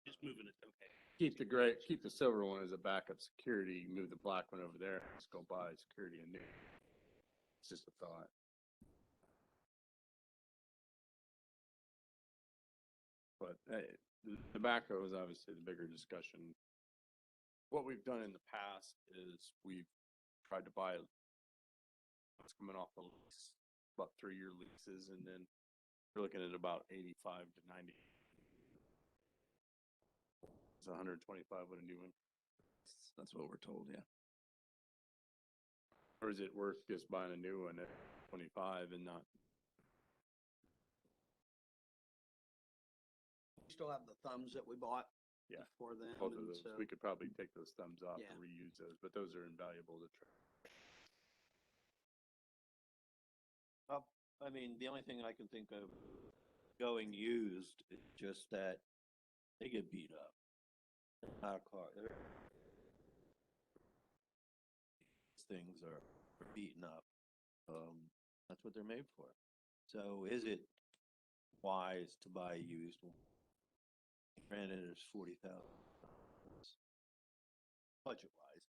Just moving it, okay. Keep the silver one as a backup security, move the black one over there, just go buy security in there. It's just a thought. But the backhoe is obviously the bigger discussion. What we've done in the past is we've tried to buy what's coming off the lease, about 3-year leases, and then we're looking at about 85 to 90. It's 125 with a new one. That's what we're told, yeah. Or is it worth just buying a new one at 25 and not? We still have the thumbs that we bought. Yeah, For them. Both of and those. so- We could probably take those thumbs off Yeah. and reuse those, but those are invaluable to try. I mean, the only thing I can think of going used is just that they get beat up. Our car, things are beaten up. That's what they're made for. So is it wise to buy a used one? Granted, it's $40,000 budget wise.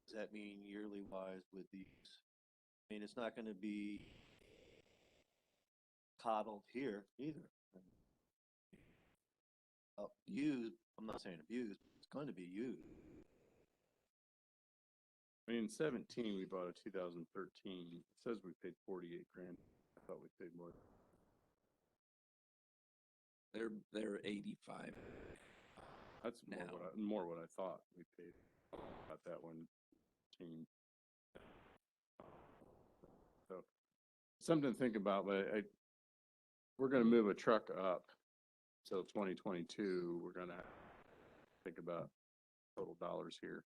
Does that mean yearly wise with these? I mean, it's not going to be coddled here either. Used, I'm not saying abused, it's going to be used. I mean, in 17, we bought a 2013. It says we paid 48 grand. I thought we paid more. They're 85. That's Now. more what I thought we paid. About that one team. So something to think about, but we're gonna move a truck up. So 2022, we're gonna think about total dollars here.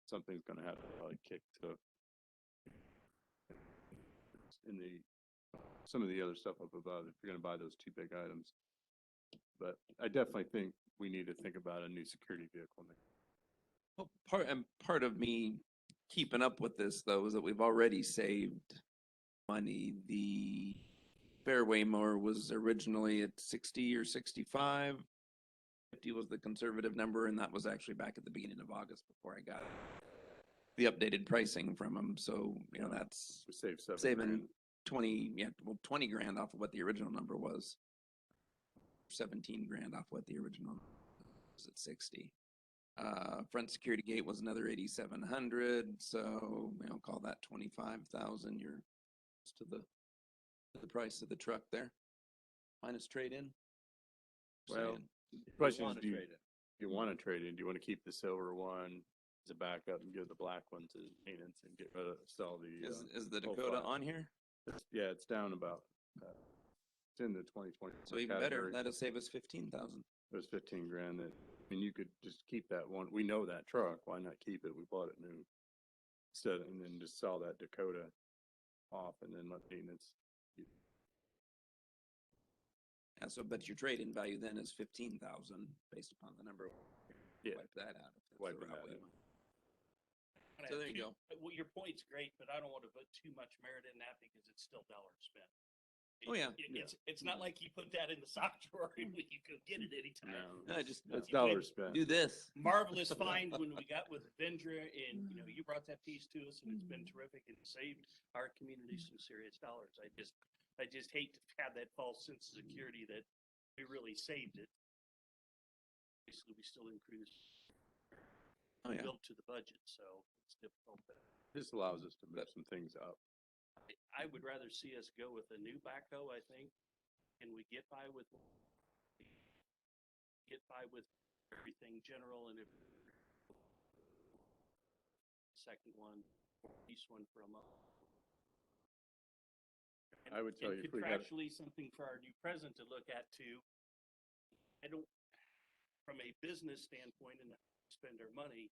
Something's gonna have to probably kick to in some of the other stuff up above if you're gonna buy those two big items. But I definitely think we need to think about a new security vehicle. Well, part of me keeping up with this though is that we've already saved money. The fairway mower was originally at 60 or 65. 50 was the conservative number, and that was actually back at the beginning of August before I got the updated pricing from them. So, you know, that's We saved saving grand. 20 grand off of what the original number was. 17 grand off what the original was at 60. Front security gate was another 8,700. So, you know, call that 25,000. You're to the price of the truck there, minus trade in. Well, the question is, do you want to trade in? Do you want to keep the silver one as a backup and give the black one to maintenance and get rid of, sell the, is the whole Dakota five? on here? Yeah, it's down about, it's in the 2020. So even better, that'll save us 15,000. It was 15 grand that, I mean, you could just keep that one. We know that truck. Why not keep it? We bought it new. Instead, and then just sell that Dakota off and then let maintenance. Yeah, so but your trade-in value then is 15,000 based upon the number. Yeah. Wipe that out. If that's the Wiping route that we out. went. And So there you go. Well, your point's great, but I don't want to put too much merit in that because it's still dollars spent. Oh, yeah. It's not like you put that in the sock drawer and you could get it anytime. No, Just it's You dollars spent. do this. Marvelous find when we got with Vendra and, you know, you brought that piece to us and it's been terrific and saved our community some serious dollars. I just hate to have that false sense of security that we really saved it. Basically, we still increased Oh, yeah. built to the budget, so it's difficult. But This allows us to move some things up. I would rather see us go with a new backhoe, I think. And we get by with everything general and if second one, each one for a month. I would tell you if we had, contractually something for our new president to look at too. I don't, from a business standpoint and spend our money,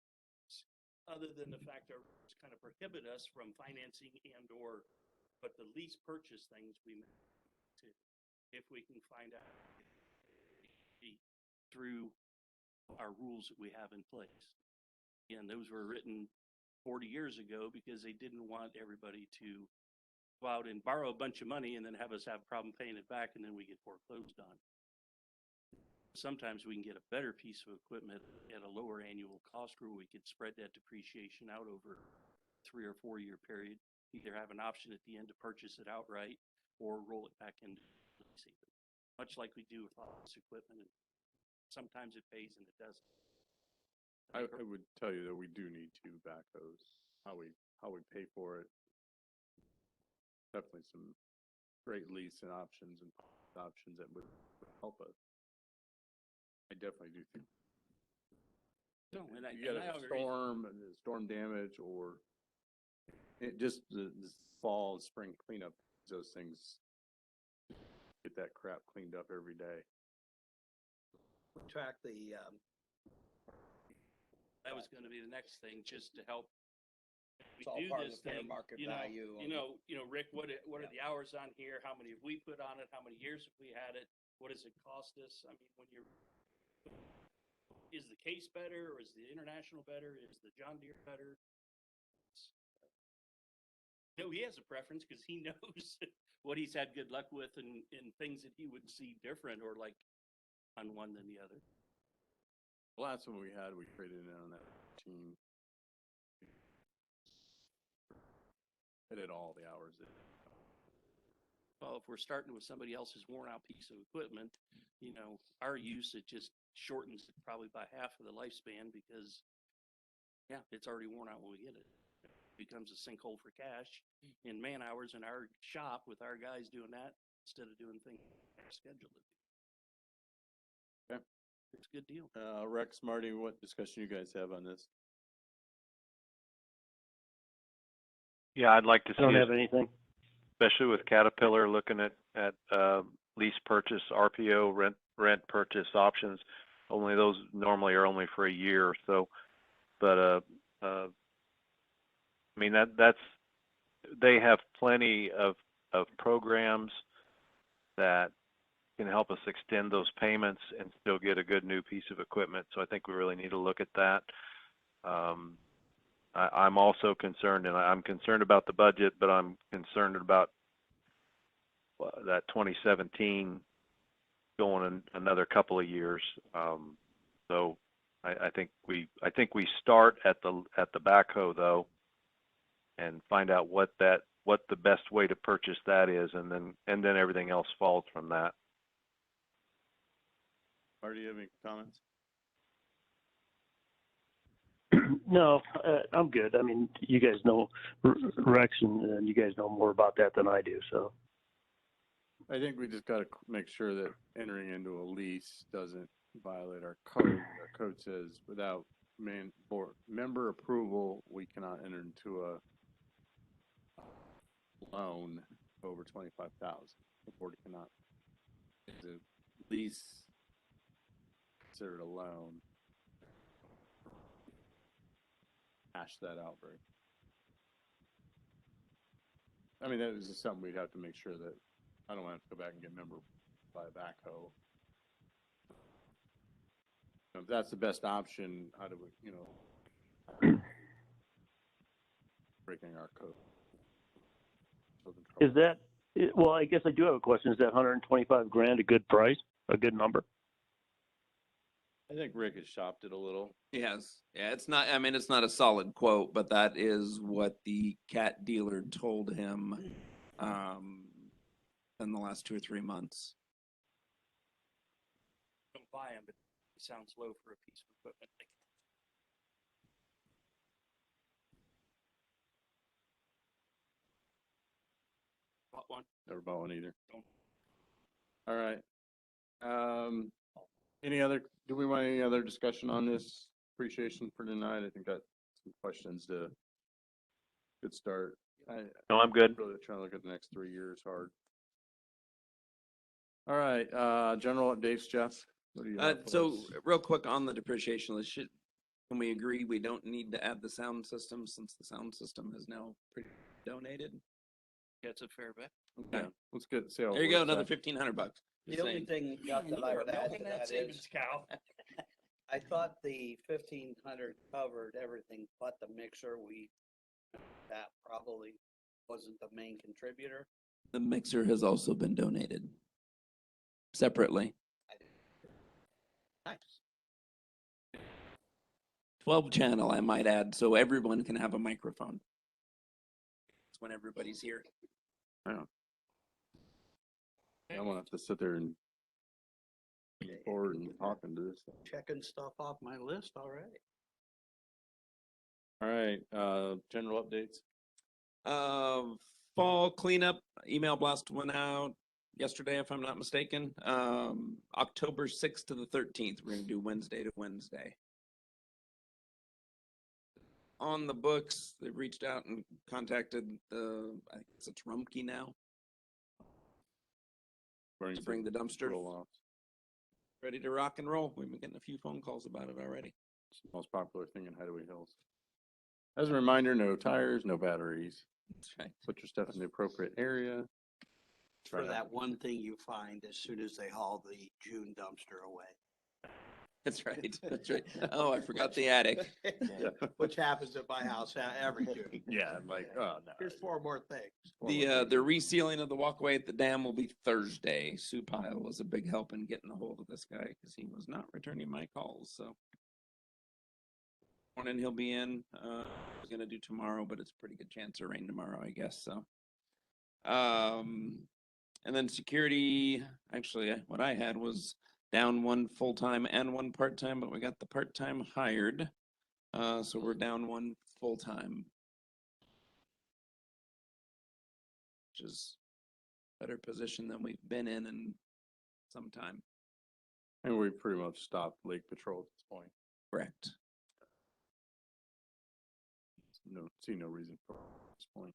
other than the fact our rules kind of prohibit us from financing and or, but the lease purchase things we may to, if we can find out through our rules that we have in place. And those were written 40 years ago because they didn't want everybody to go out and borrow a bunch of money and then have us have a problem paying it back and then we get foreclosed on. Sometimes we can get a better piece of equipment at a lower annual cost where we could spread that depreciation out over 3 or 4 year period. Either have an option at the end to purchase it outright or roll it back into leasing. Much like we do with all this equipment. And sometimes it pays and it doesn't. I would tell you that we do need two backhoes. How we pay for it. Definitely some great lease and options that would help us. I definitely do think. No, and I You got a agree. storm damage or it just the fall, spring cleanup, those things, get that crap cleaned up every day. Track the, That was gonna be the next thing, just to help. We it's all do part of this the fair thing, market you know, value. Rick, what are the hours on here? How many have we put on it? How many years have we had it? What does it cost us? I mean, when you're, is the case better or is the international better? Is the John Deere better? know he has a preference because he knows what he's had good luck with and things that he would see different or like on one than the other. The last one we had, we traded in on that team. It had all the hours. Well, if we're starting with somebody else's worn out piece of equipment, you know, our use, it just shortens it probably by half of the lifespan because, yeah, it's already worn out when we get it. It becomes a sinkhole for cash in man hours in our shop with our guys doing that instead of doing things scheduled. Okay. It's a good deal. Rex, Marty, what discussion you guys have on this? Yeah, I'd like to I don't see have us, anything. especially with Caterpillar, looking at lease purchase, RPO, rent purchase options. Only those normally are only for a year or so. But I mean that's they have plenty of programs that can help us extend those payments and still get a good new piece of equipment. So I think we really need to look at that. I'm also concerned, and I'm concerned about the budget, but I'm concerned about that 2017 going another couple of years. So I think we start at the backhoe though, and find out what the best way to purchase that is, and then everything else falls from that. Marty, do you have any comments? No, I'm good. I mean, you guys know Rex, and you guys know more about that than I do. So I think we just got to make sure that entering into a lease doesn't violate our code. Our code says without member approval, we cannot enter into a loan over 25,000. The board cannot. Is a lease considered a loan? Hash that out, very. I mean, that is just something we'd have to make sure that I don't want to go back and get member by a backhoe. If that's the best option, how do we, you know, breaking our code? is that? Well, I guess I do have a question. Is that 125 grand a good price, a good number? I think Rick has shopped it a little. Yes, yeah, it's not, I mean, it's not a solid quote, but that is what the cat dealer told him, in the last 2 or 3 months. Don't buy them, but it sounds low for a piece of equipment. Bought one. Never bought one either. Don't. All right. Do we want any other discussion on this appreciation for tonight? I think got some questions to good start. No, I'm good. Really trying to look at the next 3 years hard. All right, general updates, Jeff. What do you have for So us? real quick on the depreciation list, can we agree we don't need to add the sound system since the sound system is now donated? That's a fair bet. Okay, let's get sales. There you go, another $1,500. The only thing, Jeff, that I would add to that is, cow. I thought the 1,500 covered everything but the mixer. That probably wasn't the main contributor. The mixer has also been donated separately. Nice. 12 channel, I might add, so everyone can have a microphone. It's when everybody's here. I want to have to sit there and forward and talking to this. Checking stuff off my list already. All right, general updates. Fall cleanup email blast went out yesterday, if I'm not mistaken. October 6th to the 13th, we're gonna do Wednesday to Wednesday. On the books, they've reached out and contacted I guess it's Rumpke now, to bring the dumpster. Roll off. Ready to rock and roll. We've been getting a few phone calls about it already. It's the most popular thing in Hideaway Hills. As a reminder, no tires, no batteries. That's right. Put your stuff in the appropriate area. For that one thing you find as soon as they haul the June dumpster away. That's right. That's right. Oh, I forgot the attic. Which happens at my house every year. Yeah, I'm like, oh, no. Here's four more things. The resealing of the walkway at the dam will be Thursday. Sue Pyle was a big help in getting a hold of this guy because he was not returning my calls. So morning he'll be in. We're gonna do tomorrow, but it's a pretty good chance of rain tomorrow, I guess. So, and then security. Actually, what I had was down one full time and one part time, but we got the part time hired. So we're down one full time, which is a better position than we've been in some time. And we pretty much stopped lake patrol at this point. Correct. No, see no reason for it at this point.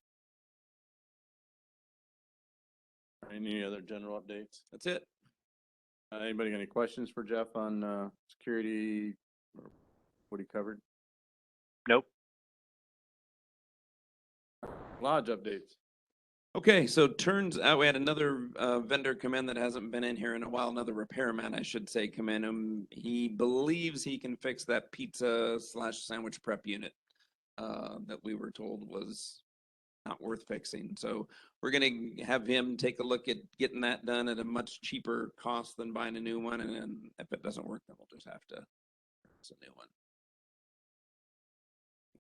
Any other general updates? That's it. Anybody got any questions for Jeff on security or what he covered? Nope. Lodge updates. Okay, so turns out we had another vendor come in that hasn't been in here in a while, another repairman, I should say, come in. He believes he can fix that pizza / sandwich prep unit that we were told was not worth fixing. So we're gonna have him take a look at getting that done at a much cheaper cost than buying a new one. And then if it doesn't work, then we'll just have to purchase a new one.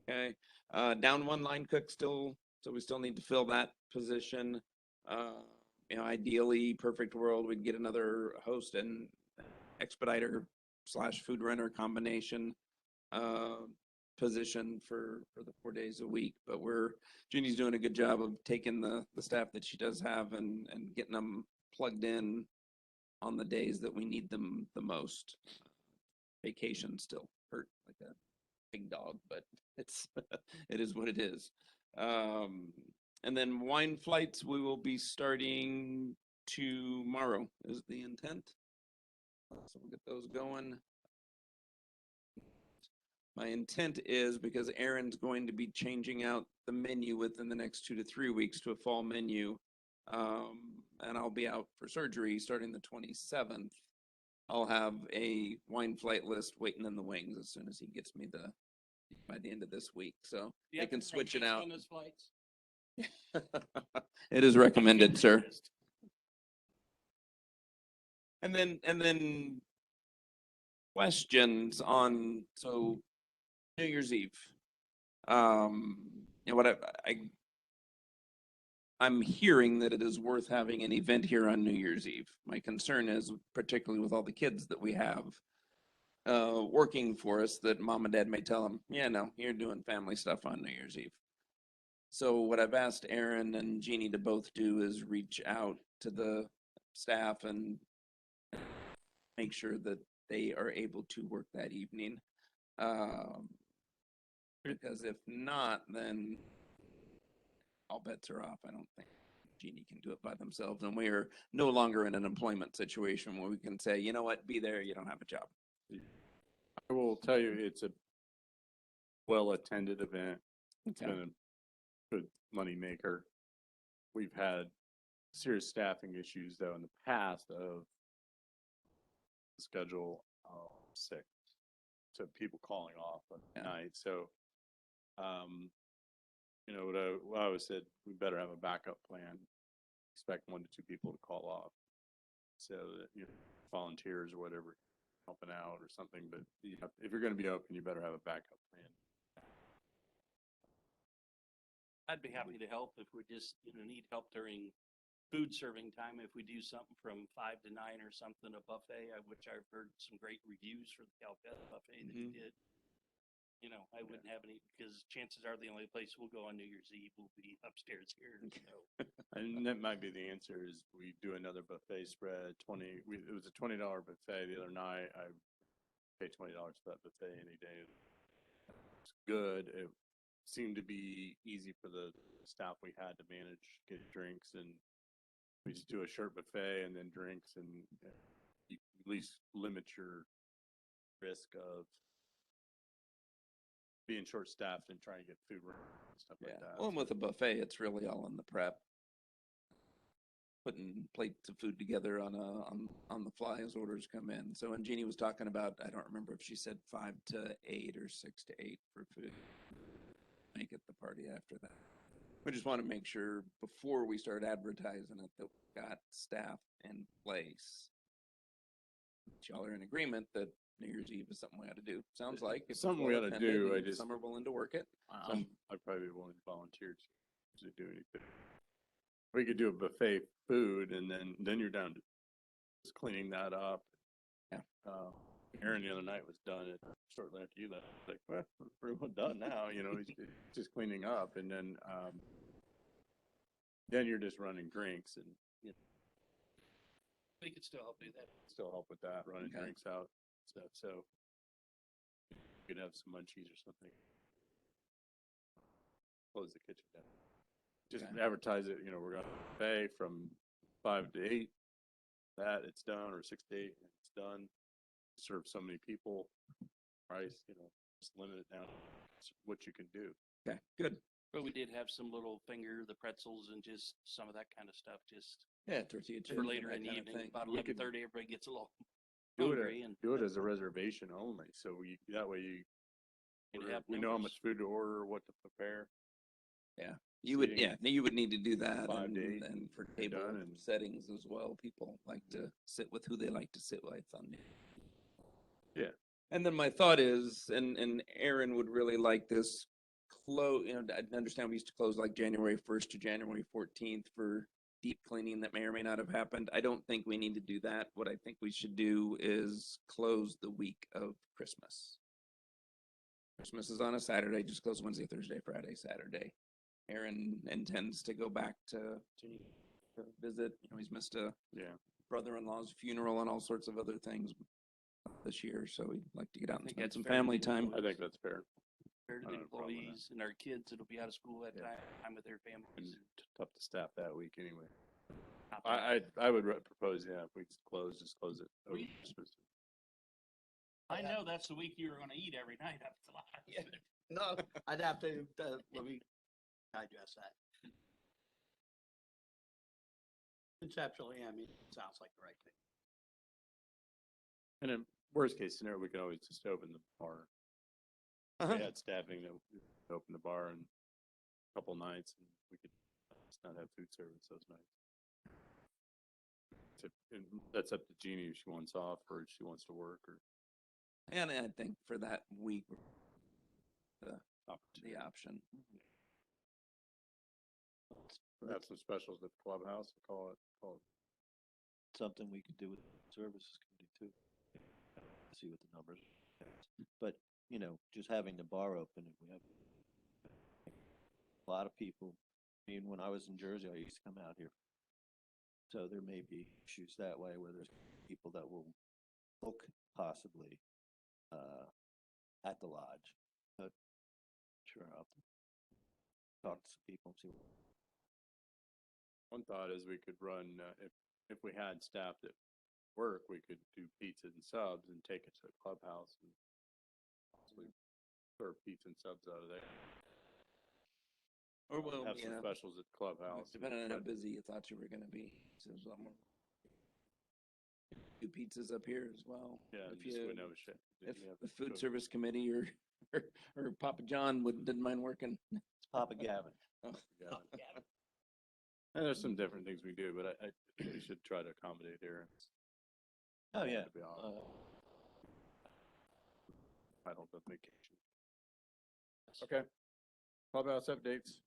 Okay, down one line cook still, so we still need to fill that position. You know, ideally, perfect world, we'd get another host and expediter / food runner combination position for the 4 days a week. But Jeannie's doing a good job of taking the staff that she does have and getting them plugged in on the days that we need them the most. Vacation still hurt like a big dog, but it is what it is. And then wine flights, we will be starting tomorrow is the intent. So we'll get those going. My intent is because Aaron's going to be changing out the menu within the next 2 to 3 weeks to a fall menu. And I'll be out for surgery starting the 27th. I'll have a wine flight list waiting in the wings as soon as he gets me by the end of this week. So they can switch it out. On those flights? It is recommended, sir. And then questions on, so New Year's Eve. You know what I'm hearing that it is worth having an event here on New Year's Eve. My concern is, particularly with all the kids that we have working for us, that mom and dad may tell them, yeah, no, you're doing family stuff on New Year's Eve. So what I've asked Aaron and Jeannie to both do is reach out to the staff and make sure that they are able to work that evening. Because if not, then all bets are off. I don't think Jeannie can do it by themselves. And we are no longer in an employment situation where we can say, you know what, be there, you don't have a job. I will tell you, it's a well-attended event. It's Okay. been a good money maker. We've had serious staffing issues though in the past of schedule sick to people calling off at night. So, you know, what I always said, we better have a backup plan. Expect 1 to 2 people to call off, so that you know, volunteers or whatever helping out or something. But if you're going to be open, you better have a backup plan. I'd be happy to help if we just, need help during food serving time. If we do something from 5 to 9 or something, a buffet, which I've heard some great reviews for the Calpet buffet that we did. I wouldn't have any, because chances are the only place we'll go on New Year's Eve will be upstairs here. And that might be the answer is we do another buffet spread. It was a $20 buffet the other night. I pay $20 for that buffet any day. It's good. It seemed to be easy for the staff we had to manage, get drinks, and we just do a short buffet and then drinks, and you at least limit your risk of being short-staffed and trying to get food and stuff like that. Well, and with a buffet, it's really all in the prep. putting plates of food together on the fly as orders come in. So when Jeannie was talking about, I don't remember if she said 5 to 8 or 6 to 8 for food. Make it the party after that. We just want to make sure before we start advertising it that we've got staff in place. Y'all are in agreement that New Year's Eve is something we ought to do. Sounds like It's something we ought to attended do. I and just- some are willing to work it. I'd probably be willing to volunteer to do anything. We could do a buffet food and then you're down to just cleaning that up. Yeah. Aaron the other night was done it shortly after you left. Like, well, we're pretty well done now, you know, he's just cleaning up and then you're just running drinks and, you know, We could still help do that. still help with that, running Okay. drinks out, stuff, so. You could have some munchies or something. Close the kitchen down. Just Okay. advertise it, you know, we're gonna pay from 5 to 8, that it's done, or 6 to 8, and it's done. Serve so many people, price, you know, just limit it down, to what you can do. Okay, good. But we did have some little the pretzels and just some of that kind of stuff, just Yeah, tortilla chips. for and later that in the kind of evening, thing. about We could 11:30, everybody gets a little Do hungry it, and do it as a reservation only, so that way and have we know how numbers. much food to order, what to prepare. You would, seating you would need to do that 5 to 8 and for you're table done and- settings as well. People like to sit with who they like to sit with on it. Yeah. And then my thought is, and Aaron would really like this close, you know, I understand we used to close like January 1st to January 14th for deep cleaning that may or may not have happened. I don't think we need to do that. What I think we should do is close the week of Christmas. Christmas is on a Saturday, just close Wednesday, Thursday, Friday, Saturday. Aaron intends to go back to visit. You know, he's missed a Yeah, brother-in-law's funeral and all sorts of other things this year, so he'd like to get out and think spend that's some fair to family the time. I think that's fair. Fair to I the don't have a problem with that. employees and our kids that'll be out of school that Yeah. time with their And families. tough to staff that week anyway. Not bad. I would propose, yeah, if we just close it over We- Christmas. I know that's the week you were gonna eat every night up to last. Yeah. No, I'd have to, let me digest that. Conceptually, I mean, it sounds like the right thing. And in worst case scenario, we could always just open the bar. Uh-huh. We had staffing that would open the bar in a couple nights and we could just not have food service those nights. And that's up to Jeannie if she wants off or if she wants to work or And I think for that week, the opportunity. option. Have some specials at the clubhouse, call it. Something we could do with the services committee too. See what the numbers. But, you know, just having the bar open, if we have a lot of people, I mean, when I was in Jersey, I used to come out here. So there may be issues that way where there's people that will book possibly at the lodge. But sure, I'll talk to some people and see. One thought is we could run, if we had staff that work, we could do pizza and subs and take it to the clubhouse and possibly serve pizza and subs out of there. Or well, Have some yeah, specials at the clubhouse. depending on how but- busy you thought you were gonna be. So do pizzas up here as well. Yeah, If just you- wouldn't have a shit. If you have the to food cook. service committee or Papa John didn't mind working. It's Papa Gavin. Yeah. And there's some different things we do, but I we should try to accommodate Aaron. Oh, yeah. To be honest. I don't have vacation. Okay. Clubhouse updates.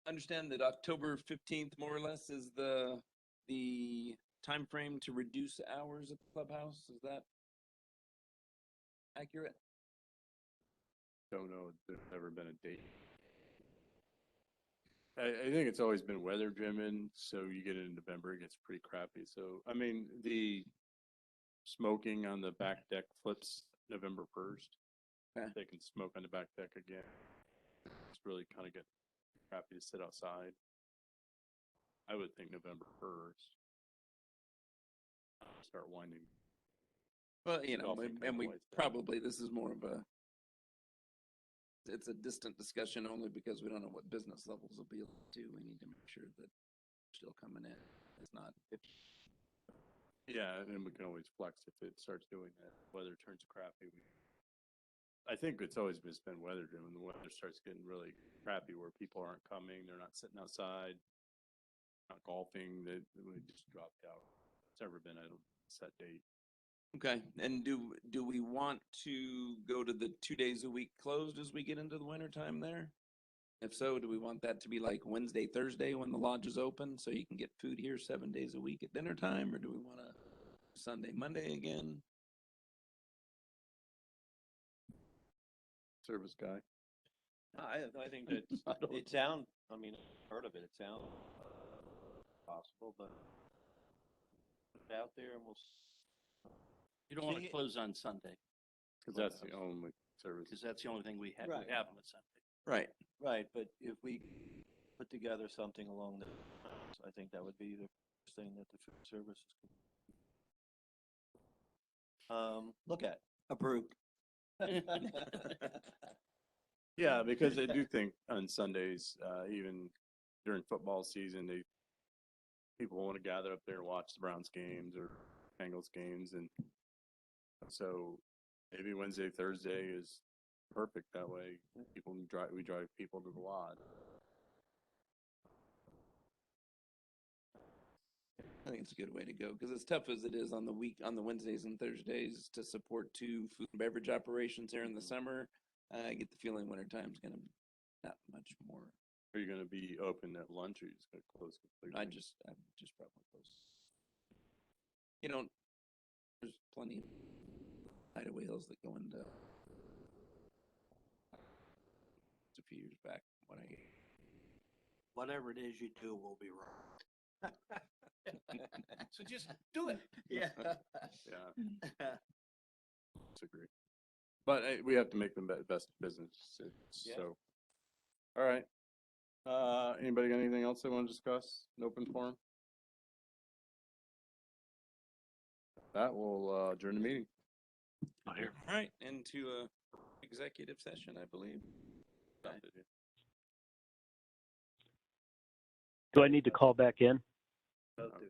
Understand that October 15th, more or less, is the time frame to reduce hours at the clubhouse. Is that accurate? Don't know if there's ever been a date. I think it's always been weather driven, so you get into November, it gets pretty crappy. So, I mean, the smoking on the back deck flips November 1st. Okay. They can smoke on the back deck again. It's really kind of get crappy to sit outside. I would think November 1st. Start winding. Well, you know, Golfing and kinda we lights down. probably, this is more of it's a distant discussion only because we don't know what business levels will be able to do. We need to make sure that still coming in. It's not, Yeah, and then we can always flex if it starts doing that. Weather turns crappy. I think it's always been weather driven. When the weather starts getting really crappy where people aren't coming, they're not sitting outside, not golfing, they just dropped out. It's never been a set date. okay. And do we want to go to the 2 days a week closed as we get into the winter time there? If so, do we want that to be like Wednesday, Thursday when the lodge is open so you can get food here 7 days a week at dinner time? Or do we want to Sunday, Monday again? Service guy. I think that it sounds, I mean, I've heard of it, it sounds possible, but put it out there and we'll. You don't want See, to close on Sunday, Cause that's the only service. because that's the only thing we have, Right. we have on a Sunday. Right. Right, but if we put together something along the lines, I think that would be the first thing that the food services could look at. Approved. Yeah, because I do think on Sundays, even during football season, people want to gather up there and watch the Browns games or Bengals games, and so maybe Wednesday, Thursday is perfect that way. We drive people to the lodge. I think it's a good way to go because as tough as it is on the Wednesdays and Thursdays to support two food and beverage operations here in the summer, I get the feeling wintertime's going to be not much more. Are you gonna be open at lunch or you just gonna close completely? I'm just probably close. You know, there's plenty of hideaway hills that go into. It's a few years back when I. Whatever it is you do will be wrong. So just do it. Yeah. Yeah, disagree. But we have to make them best business, Yeah. so. All right. Anybody got anything else they want to discuss? An open forum? That will adjourn the meeting. All right, into a executive session, I believe. Do I need to call back in? Okay.